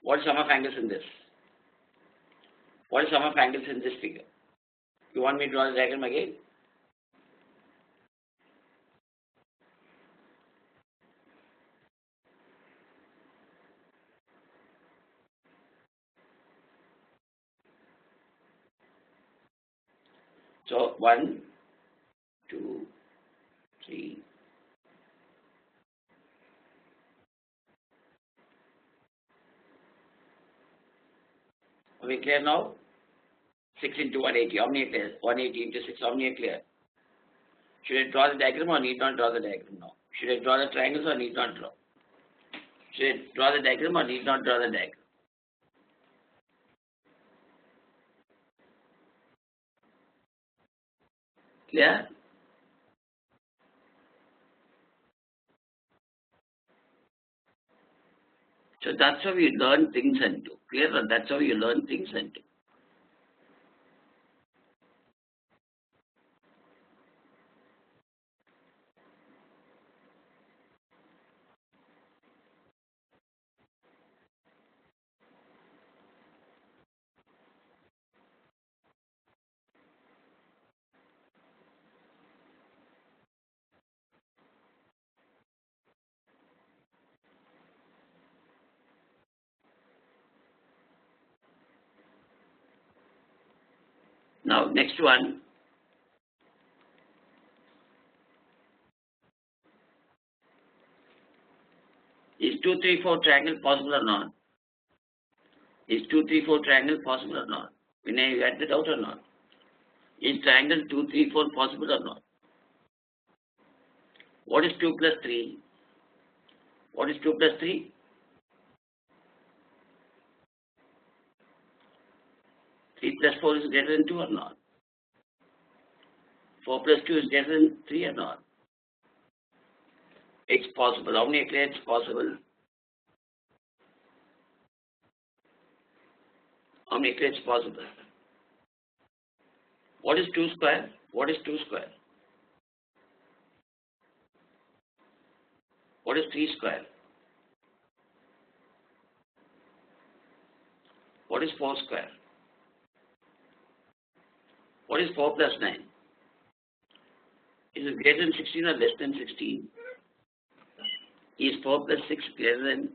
What is sum of angles in this? What is sum of angles in this figure? You want me to draw the diagram again? So 1, 2, 3. Are we clear now? 6 into 180. How many are clear? 180 into 6. How many are clear? Should I draw the diagram or need not draw the diagram now? Should I draw the triangles or need not draw? Should I draw the diagram or need not draw the diagram? Clear? So that's how you learn things and do. Clear? That's how you learn things and do. Now, next one. Is 2, 3, 4 triangle possible or not? Is 2, 3, 4 triangle possible or not? Vinay, you had it out or not? Is triangle 2, 3, 4 possible or not? What is 2 plus 3? What is 2 plus 3? 3 plus 4 is greater than 2 or not? 4 plus 2 is greater than 3 or not? It's possible. How many declare it's possible? How many declare it's possible? What is 2 square? What is 2 square? What is 3 square? What is 4 square? What is 4 plus 9? Is it greater than 16 or less than 16? Is 4 plus 6 greater than?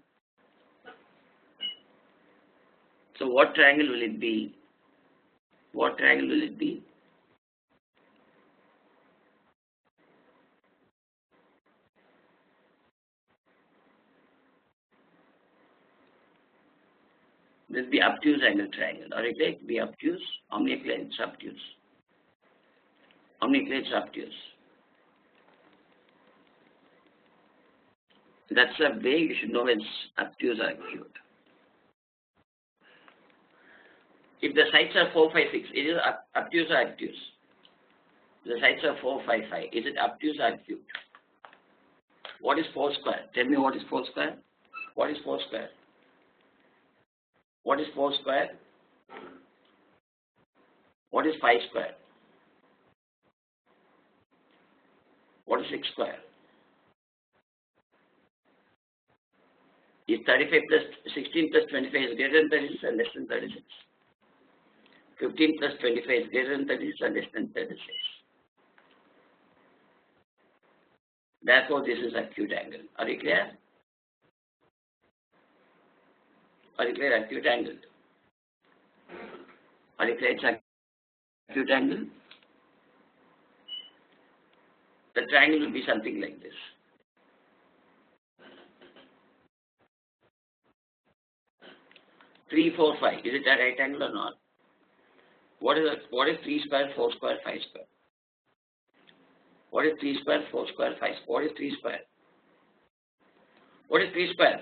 So what triangle will it be? What triangle will it be? This will be obtuse angle triangle. Or it will be obtuse. How many it's obtuse? How many it's obtuse? That's a way you should know when it's obtuse or acute. If the sides are 4, 5, 6, it is obtuse or acute? The sides are 4, 5, 5. Is it obtuse or acute? What is 4 square? Tell me what is 4 square? What is 4 square? What is 4 square? What is 5 square? What is 6 square? Is 35 plus 16 plus 25 is greater than 36 or less than 36? 15 plus 25 is greater than 36 or less than 36? Therefore, this is acute angle. Are you clear? Are you clear? Acute angle. Are you clear? It's acute angle. The triangle will be something like this. Three, 4, 5. Is it a right angle or not? What is 3 square, 4 square, 5 square? What is 3 square, 4 square, 5 square? What is 3 square? What is 3 square?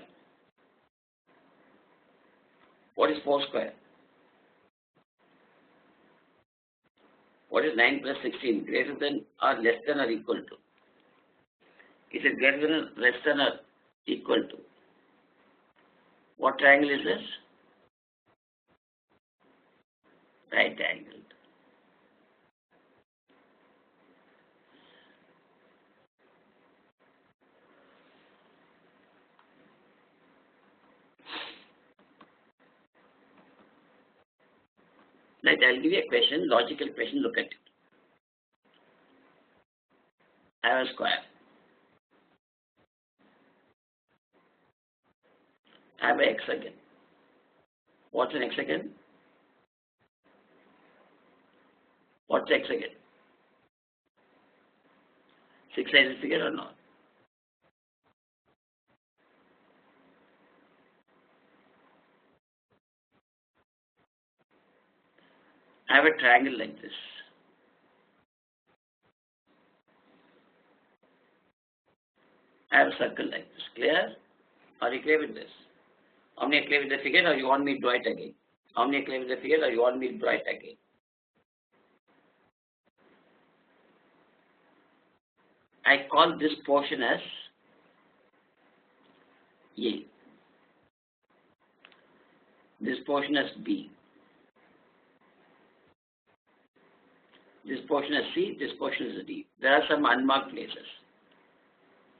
What is 4 square? What is 9 plus 16? Greater than or less than or equal to? Is it greater than or less than or equal to? What triangle is this? Right angle. Right, I'll give you a question, logical question, look at it. I have a square. I have a hexagon. What's an hexagon? What's hexagon? 6-sided figure or not? I have a triangle like this. I have a circle like this. Clear? Are you clear with this? How many are clear with the figure or you want me to draw it again? How many are clear with the figure or you want me to draw it again? I call this portion as A. This portion as B. This portion is C, this portion is D. There are some unmarked places.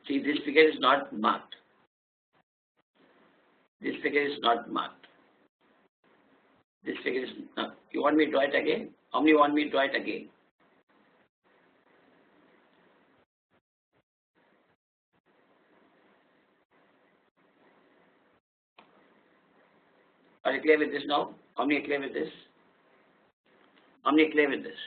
See, this figure is not marked. This figure is not marked. This figure is not. You want me to draw it again? How many want me to draw it again? Are you clear with this now? How many are clear with this? How many are clear with this?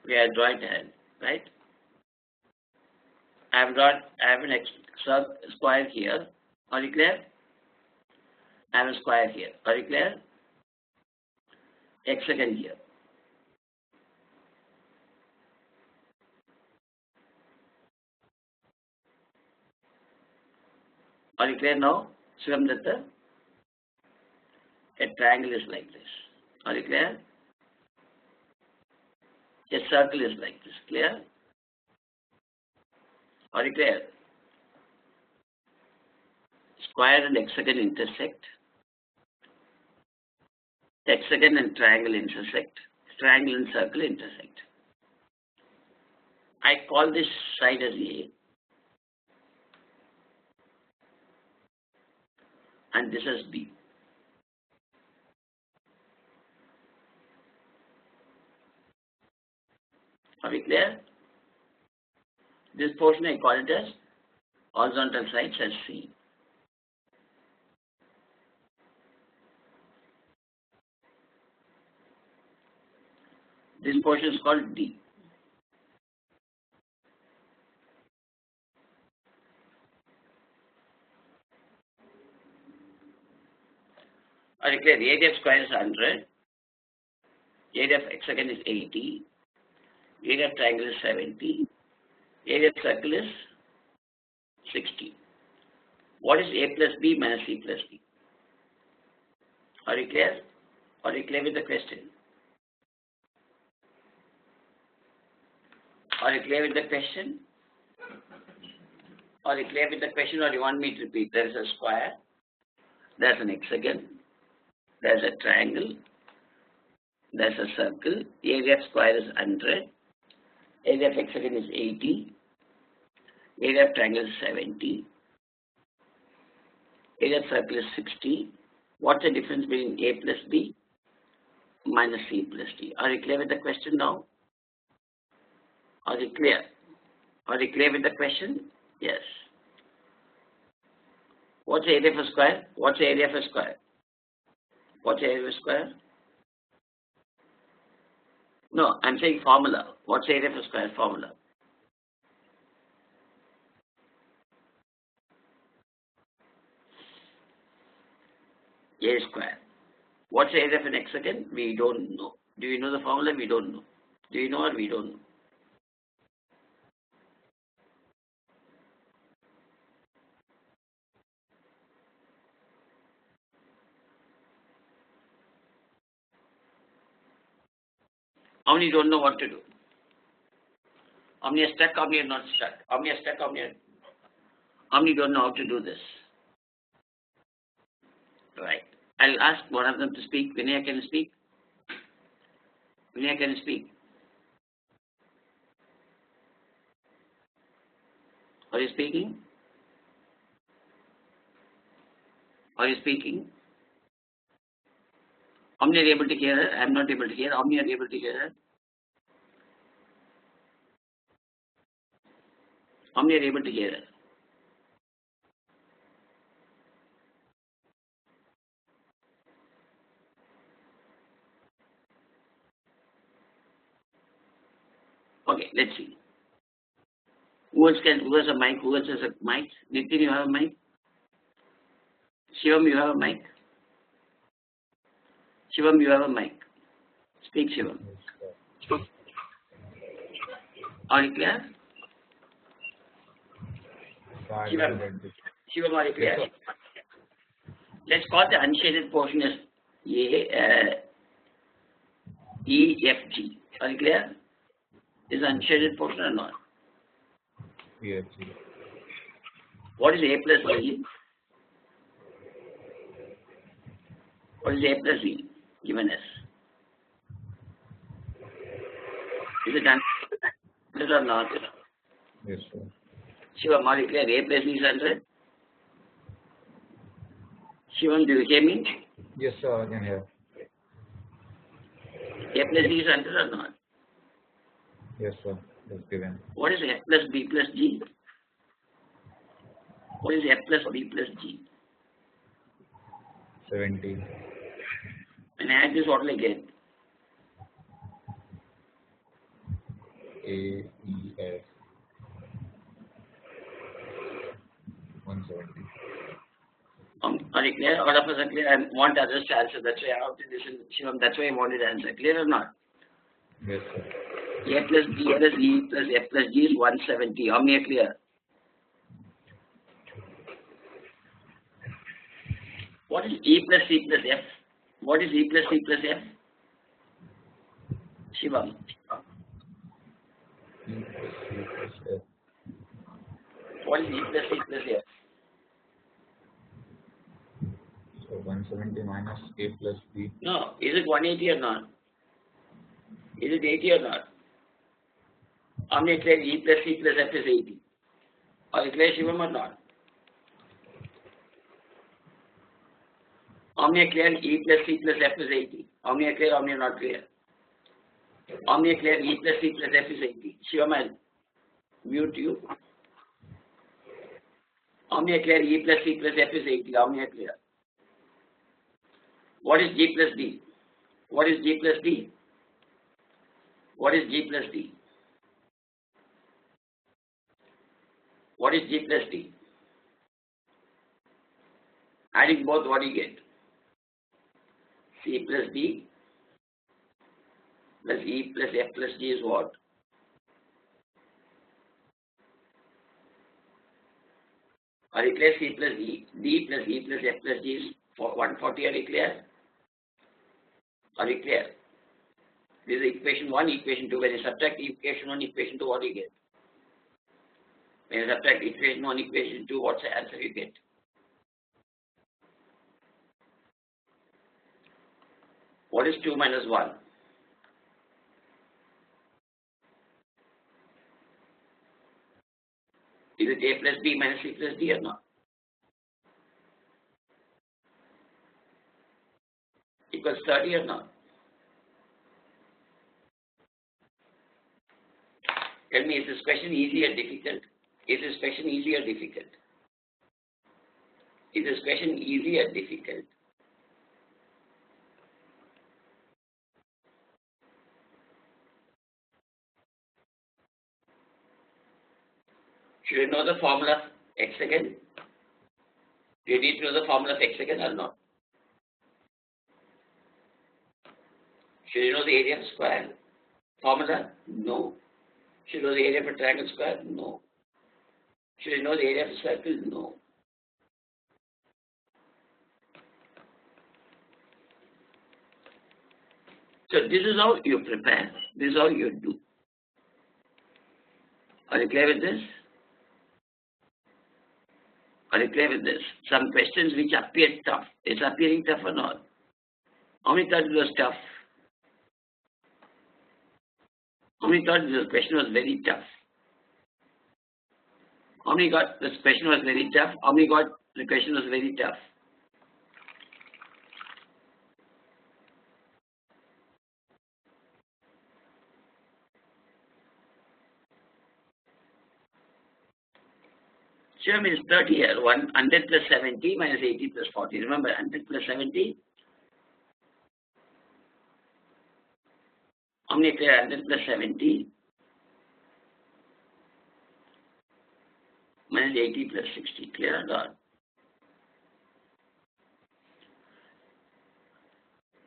We have drawn it, right? I have an square here. Are you clear? I have a square here. Are you clear? Hexagon here. Are you clear now? Shivam Datta? A triangle is like this. Are you clear? A circle is like this. Clear? Are you clear? Square and hexagon intersect. Hexagon and triangle intersect. Triangle and circle intersect. I call this side as A. And this is B. Are we clear? This portion I call it as horizontal sides as C. This portion is called D. Are you clear? The area of square is 100. Area of hexagon is 80. Area of triangle is 70. Area of circle is 60. What is A plus B minus C plus D? Are you clear? Are you clear with the question? Are you clear with the question? Are you clear with the question, or you want me to repeat? There is a square, there is an hexagon, there is a triangle, there is a circle. The area of square is 100. Area of hexagon is 80. Area of triangle is 70. Area of circle is 60. What's the difference between A plus B minus C plus D? Are you clear with the question now? Are you clear? Are you clear with the question? Yes. What's the area of a square? What's the area of a square? What's the area of a square? No, I'm saying formula. What's the area of a square? Formula. A square. What's the area of an hexagon? We don't know. Do you know the formula? We don't know. Do you know or we don't know? How many don't know what to do? How many are stuck? How many are not stuck? How many are stuck? How many don't know how to do this? Right. I'll ask one of them to speak. Vinaya, can you speak? Vinaya, can you speak? Are you speaking? Are you speaking? How many are able to hear her? I am not able to hear. How many are able to hear her? How many are able to hear her? Okay, let's see. Who has a mic? Who else has a mic? Nitin, you have a mic? Shivam, you have a mic? Shivam, you have a mic. Speak, Shivam. Are you clear? Shivam, are you clear? Let's call the unshaded portion as E, F, G. Are you clear? Is unshaded portion or not? Yes. What is A plus B? What is A plus B given as? Is it unshaded or not? Yes, sir. Shivam, are you clear? A plus B is 100? Shivam, do you hear me? Yes, sir, I can hear. A plus B is 100 or not? Yes, sir. That's given. What is F plus B plus G? What is F plus B plus G? 70. When I add this, what will I get? AEF 170. Are you clear? All of us are clear? I want others to answer. That's why I have to listen. Shivam, that's why I wanted to answer. Clear or not? Yes, sir. A plus B plus E plus F plus G is 170. How many are clear? What is E plus C plus F? What is E plus C plus F? Shivam. E plus C plus F. What is E plus C plus F? So 170 minus A plus B. No. Is it 180 or not? Is it 80 or not? How many are clear? E plus C plus F is 80. Are you clear, Shivam, or not? How many are clear? E plus C plus F is 80. How many are clear? How many are not clear? How many are clear? E plus C plus F is 80. Shivam, I'll mute you. How many are clear? E plus C plus F is 80. How many are clear? What is G plus D? What is G plus D? What is G plus D? What is G plus D? Adding both, what do you get? C plus D plus E plus F plus G is what? Are you clear? C plus E, D plus E plus F plus G is 140. Are you clear? Are you clear? This is equation 1, equation 2. When you subtract equation 1, equation 2, what do you get? When you subtract equation 1, equation 2, what's the answer you get? What is 2 minus 1? Is it A plus B minus C plus D or not? Equals 30 or not? Tell me, is this question easy or difficult? Is this question easy or difficult? Is this question easy or difficult? Should you know the formula of hexagon? Do you need to know the formula of hexagon or not? Should you know the area of square? Formula? No. Should you know the area of a triangle square? No. Should you know the area of a circle? No. So this is how you prepare. This is how you do. Are you clear with this? Are you clear with this? Some questions which appear tough. It's appearing tough or not? How many thought it was tough? How many thought this question was very tough? How many got this question was very tough? How many got the question was very tough? Sure means 30 here. 100 plus 70 minus 80 plus 40. Remember 100 plus 70? How many clear 100 plus 70? Minus 80 plus 60. Clear or not?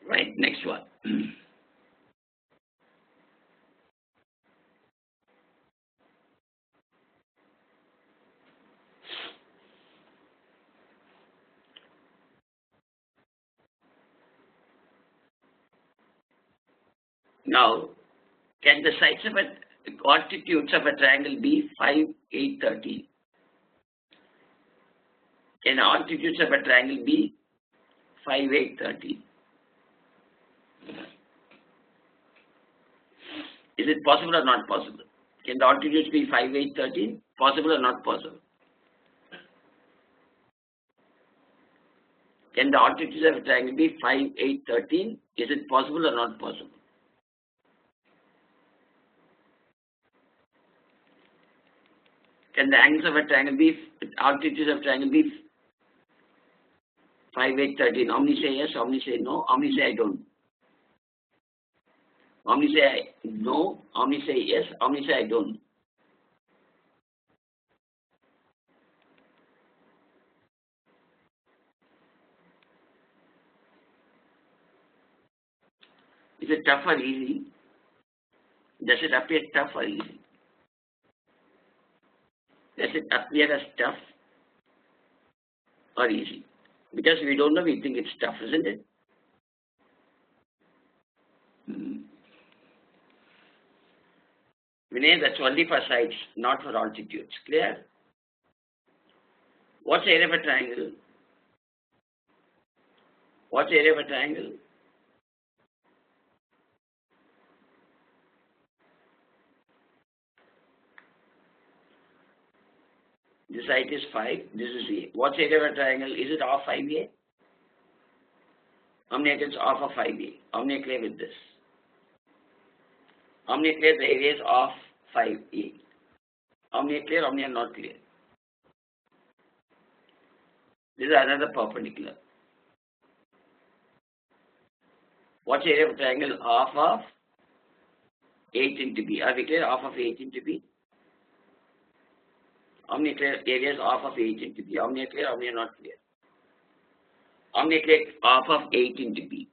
Right, next one. Now, can the sides of altitudes of a triangle be 5, 8, 13? Can the altitudes of a triangle be 5, 8, 13? Is it possible or not possible? Can the altitudes be 5, 8, 13? Possible or not possible? Can the altitudes of a triangle be 5, 8, 13? Is it possible or not possible? Can the angles of a triangle be, altitudes of triangle be 5, 8, 13? How many say yes? How many say no? How many say I don't? How many say no? How many say yes? How many say I don't? Is it tough or easy? Does it appear tough or easy? Does it appear as tough or easy? Because we don't know, we think it's tough, isn't it? Vinay, that's only for sides, not for altitudes. Clear? What's the area of a triangle? What's the area of a triangle? This side is 5, this is A. What's the area of a triangle? Is it off 5A? How many against off of 5A? How many are clear with this? How many are clear the area is off 5A? How many are clear? How many are not clear? This is another perpendicular. What's the area of a triangle? Half of 8 into B. Are we clear? Half of 8 into B. How many clear areas half of 8 into B? How many are clear? How many are not clear? How many are clear? Half of 8 into B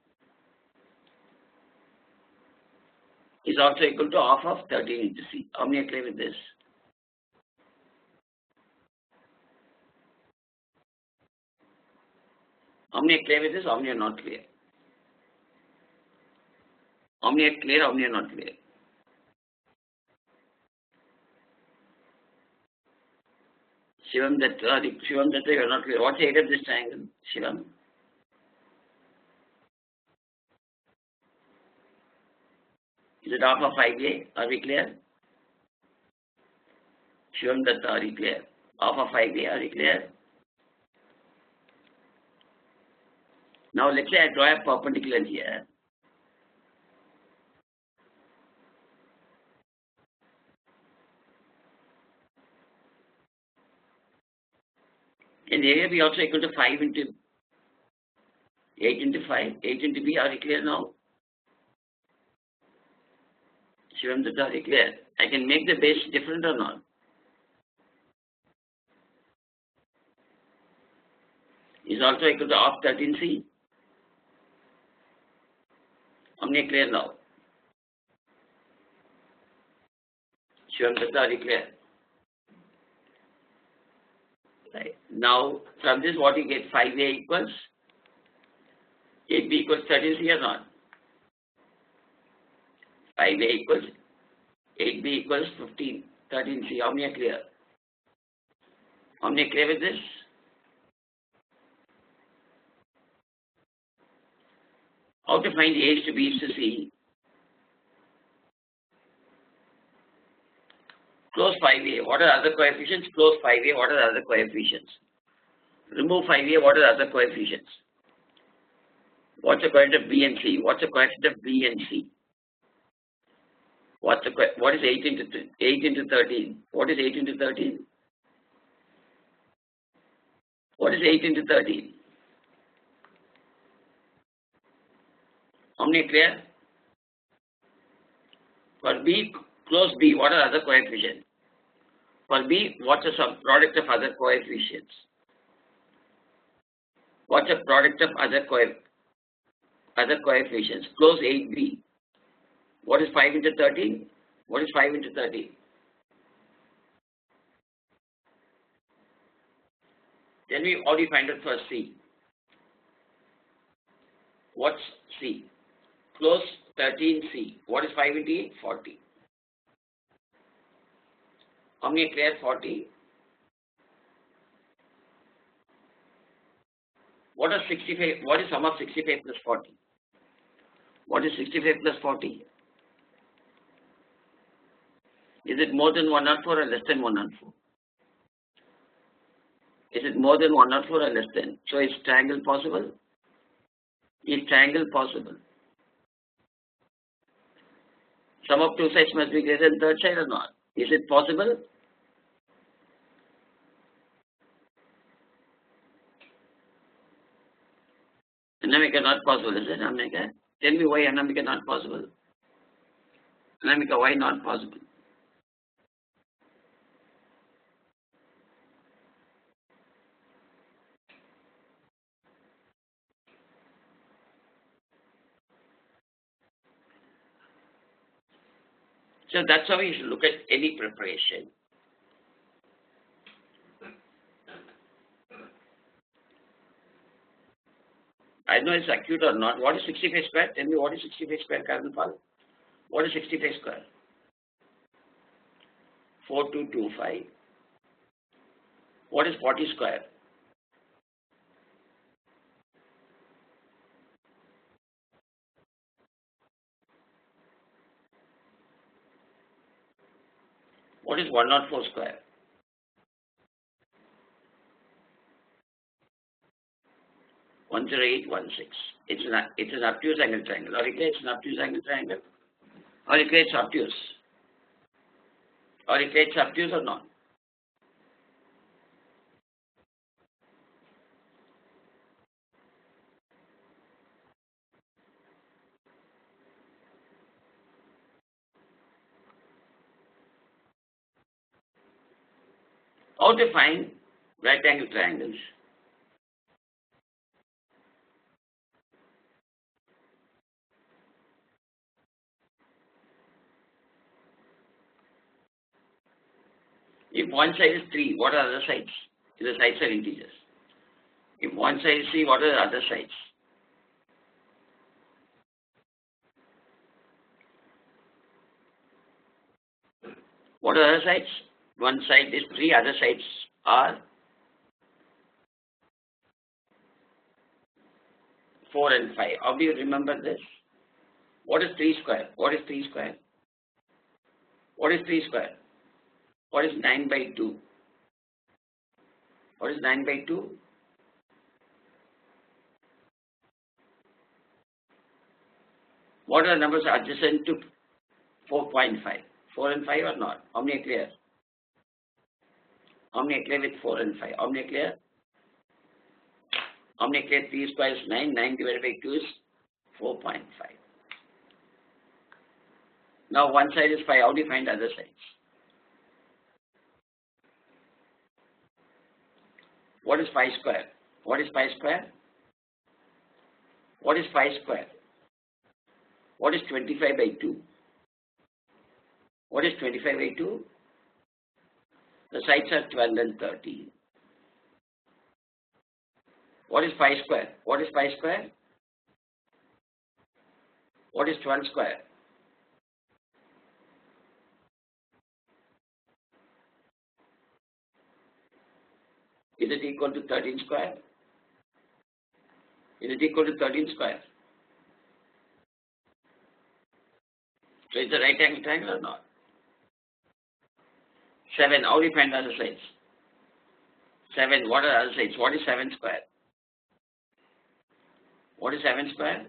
is also equal to half of 13 into C. How many are clear with this? How many are clear with this? How many are not clear? How many are clear? How many are not clear? Shivam, you are not clear. What's the area of this triangle? Shivam? Is it half of 5A? Are we clear? Shivam Datta, are you clear? Half of 5A, are you clear? Now let's say I draw a perpendicular here. And the area be also equal to 5 into 8 into 5, 8 into B. Are you clear now? Shivam Datta, are you clear? I can make the base different or not? Is also equal to half 13C. How many are clear now? Shivam Datta, are you clear? Right. Now, from this, what you get? 5A equals 8B equals 13C or not? 5A equals 8B equals 15, 13C. How many are clear? How many are clear with this? How to find A's to B's to C? Close 5A. What are other coefficients? Close 5A. What are the other coefficients? Remove 5A. What are the other coefficients? What's the coefficient of B and C? What's the coefficient of B and C? What is 8 into 13? What is 8 into 13? What is 8 into 13? How many are clear? For B, close B, what are other coefficients? For B, what's the subproduct of other coefficients? What's the product of other coefficients? Close 8B. What is 5 into 13? What is 5 into 13? Tell me how do you find out for C? What's C? Close 13C. What is 5 into 8? 40. How many are clear? 40. What is 65? What is sum of 65 plus 40? What is 65 plus 40? Is it more than 104 or less than 104? Is it more than 104 or less than? So is triangle possible? Is triangle possible? Sum of two sides must be greater than third side or not? Is it possible? Anamika not possible, is it? Anamika? Tell me why Anamika not possible. Anamika, why not possible? So that's how you should look at any preparation. I know it's acute or not. What is 65 square? Tell me what is 65 square, Karnapal? What is 65 square? 4225. What is 40 square? What is 104 square? 10816. It's an obtuse angle triangle. Or it creates an obtuse angle triangle. Or it creates obtuse. Or it creates obtuse or not. How to find right angle triangles? If one side is 3, what are other sides? The sides are integers. If one side is 3, what are the other sides? What are other sides? One side is 3, other sides are 4 and 5. How do you remember this? What is 3 square? What is 3 square? What is 3 square? What is 9 by 2? What is 9 by 2? What are the numbers adjacent to 4.5? 4 and 5 or not? How many are clear? How many are clear with 4 and 5? How many are clear? How many are clear? 3 square is 9. 9 divided by 2 is 4.5. Now one side is 5. How do you find other sides? What is 5 square? What is 5 square? What is 5 square? What is 25 by 2? What is 25 by 2? The sides are 12 and 13. What is 5 square? What is 5 square? What is 12 square? Is it equal to 13 square? Is it equal to 13 square? So it's a right angle triangle or not? 7. How do you find other sides? 7. What are other sides? What is 7 square? What is 7 square?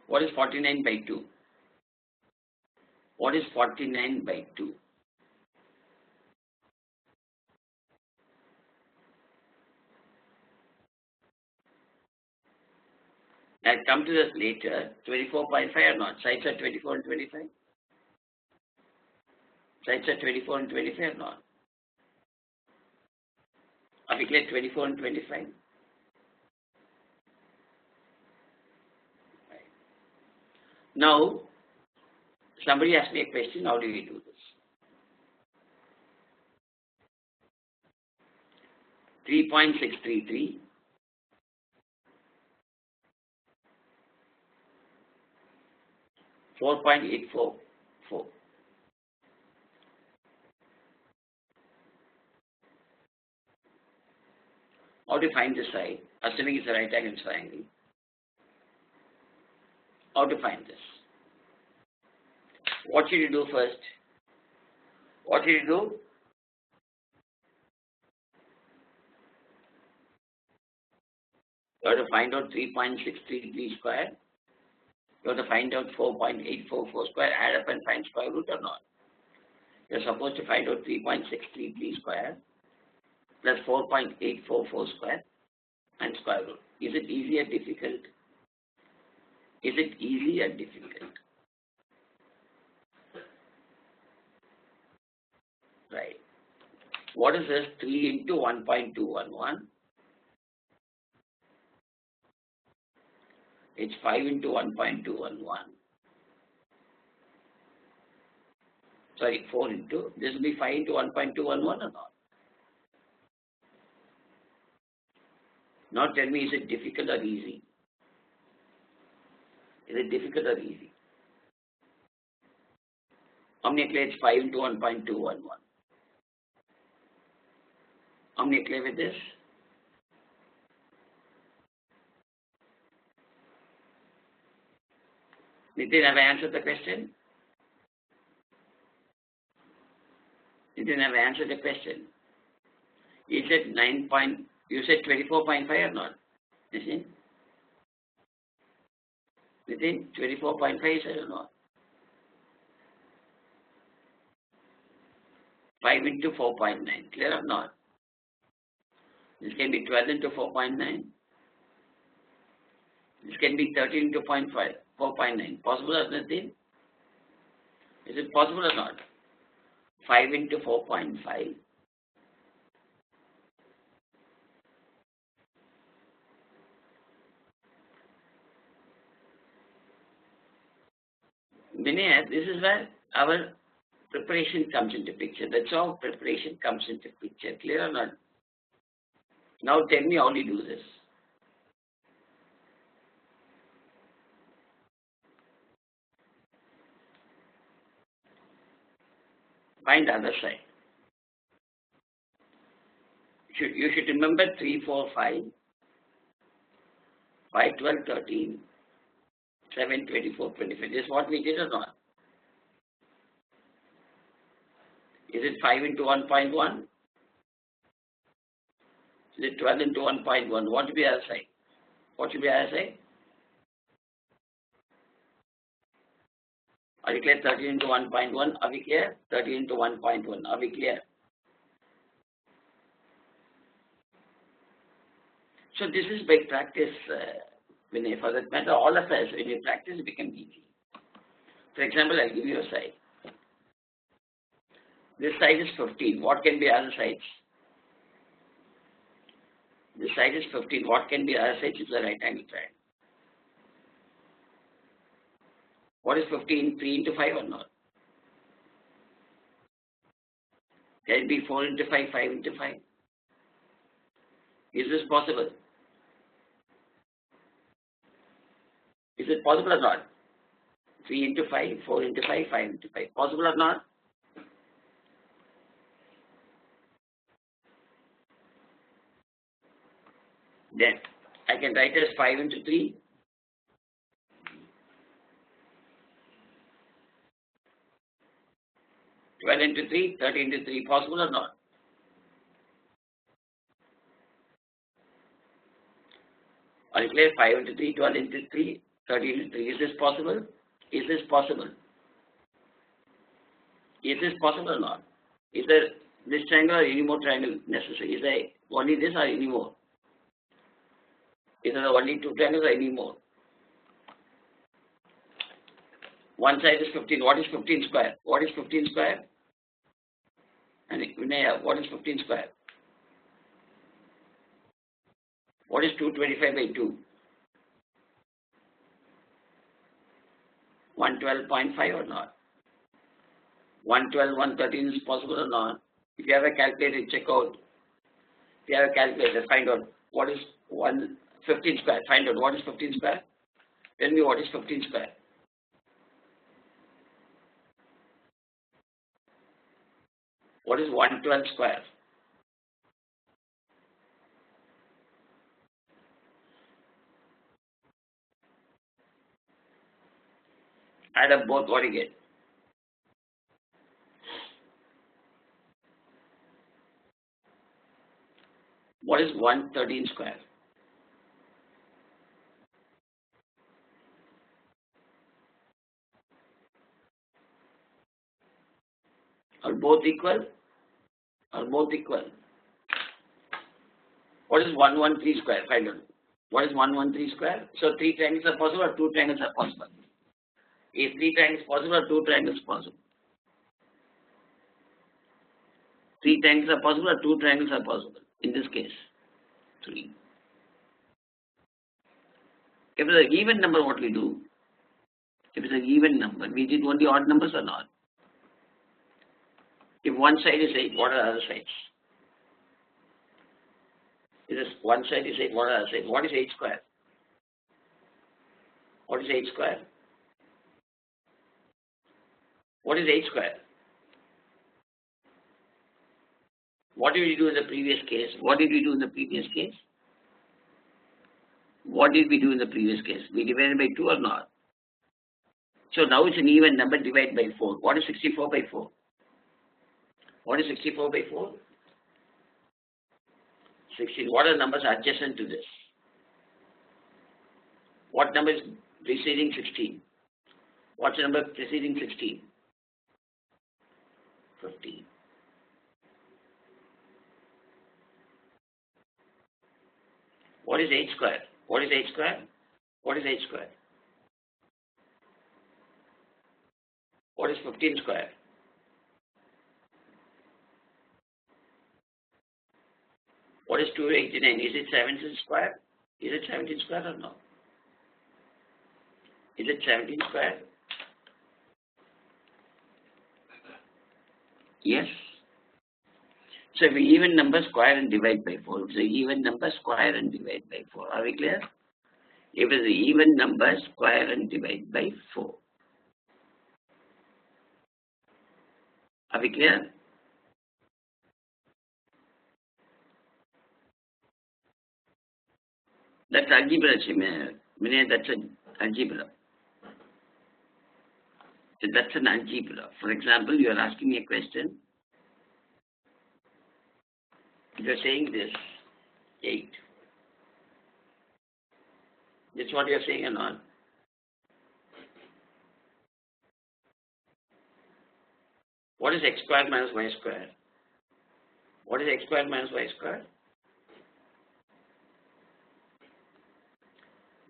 What is 49 by 2? What is 49 by 2? I'll come to this later. 24.5 or not? Sides are 24 and 25? Sides are 24 and 25 or not? Are we clear 24 and 25? Now, somebody asked me a question, how do we do this? 3.633, 4.844. How to find this side, assuming it's a right angle triangle? How to find this? What should you do first? What should you do? You have to find out 3.633 square. You have to find out 4.844 square. Add up and find square root or not? You're supposed to find out 3.633 square plus 4.844 square and square root. Is it easy or difficult? Is it easy or difficult? Right. What is this? 3 into 1.211. It's 5 into 1.211. Sorry, 4 into. This will be 5 into 1.211 or not? Now tell me, is it difficult or easy? Is it difficult or easy? How many clear? It's 5 into 1.211. How many clear with this? Nitin, have I answered the question? Nitin, have I answered the question? You said 9 point, you said 24.5 or not? Nitin? Nitin, 24.5 you said or not? 5 into 4.9, clear or not? This can be 12 into 4.9. This can be 13 into 4.9. Possible or nothing? Is it possible or not? 5 into 4.5. Vinay, this is where our preparation comes into picture. That's how preparation comes into picture. Clear or not? Now tell me how you do this. Find the other side. You should remember 3, 4, 5, 5, 12, 13, 7, 24, 25. This is what we did or not? Is it 5 into 1.1? Is it 12 into 1.1? What should be our side? What should be our side? Are we clear? 13 into 1.1. Are we clear? 13 into 1.1. Are we clear? So this is by practice, Vinay. For that matter, all of us, when you practice, it becomes easy. For example, I'll give you a side. This side is 15. What can be other sides? This side is 15. What can be other sides? It's a right angle triangle. What is 15? 3 into 5 or not? Can it be 4 into 5, 5 into 5? Is this possible? Is it possible or not? 3 into 5, 4 into 5, 5 into 5. Possible or not? Then I can write as 5 into 3. 12 into 3, 13 into 3. Possible or not? Are you clear? 5 into 3, 12 into 3, 13 into 3. Is this possible? Is this possible? Is this possible or not? Is there this triangle or any more triangle necessary? Is there only this or any more? Is there only 2 triangles or any more? One side is 15. What is 15 square? What is 15 square? And Vinaya, what is 15 square? What is 225 by 2? 112.5 or not? 112, 113 is possible or not? If you have a calculator, check out. If you have a calculator, find out what is 15 square. Find out what is 15 square. Tell me what is 15 square. What is 112 square? Add up both, what do you get? What is 113 square? Are both equal? Are both equal? What is 113 square? Find out. What is 113 square? So 3 triangles are possible or 2 triangles are possible? Is 3 triangles possible or 2 triangles possible? 3 triangles are possible or 2 triangles are possible? In this case, 3. If it's an even number, what we do? If it's an even number, we did only odd numbers or not? If one side is 8, what are the other sides? If one side is 8, what are the other sides? What is 8 square? What is 8 square? What is 8 square? What did we do in the previous case? What did we do in the previous case? What did we do in the previous case? We divided by 2 or not? So now it's an even number, divided by 4. What is 64 by 4? What is 64 by 4? 16. What are the numbers adjacent to this? What number is preceding 16? What's the number preceding 16? 15. What is 8 square? What is 8 square? What is 8 square? What is 15 square? What is 289? Is it 17 square? Is it 17 square or no? Is it 17 square? Yes. So if we even number, square and divide by 4. If it's an even number, square and divide by 4. Are we clear? If it's an even number, square and divide by 4. Are we clear? That's algebra, Vinay, that's an algebra. So that's an algebra. For example, you are asking me a question. You are saying this, 8. That's what you are saying or not? What is x squared minus y squared? What is x squared minus y squared?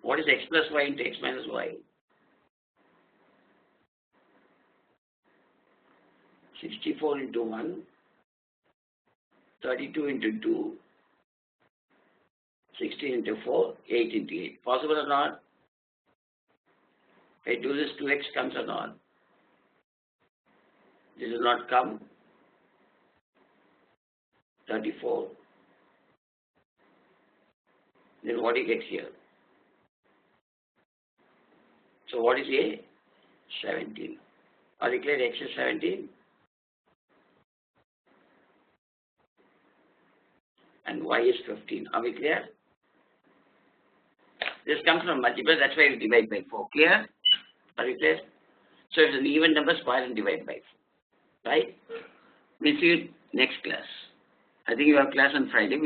What is x plus y into x minus y? 64 into 1, 32 into 2, 16 into 4, 8 into 8. Possible or not? If I do this, 2x comes or not? This will not come. 34. Then what do you get here? So what is A? 17. Are you clear? X is 17. And y is 15. Are we clear? This comes from multiple, that's why we divide by 4. Clear? Are we clear? So it's an even number, square and divide by 4. Right? We'll see you next class. I think you have class on Friday.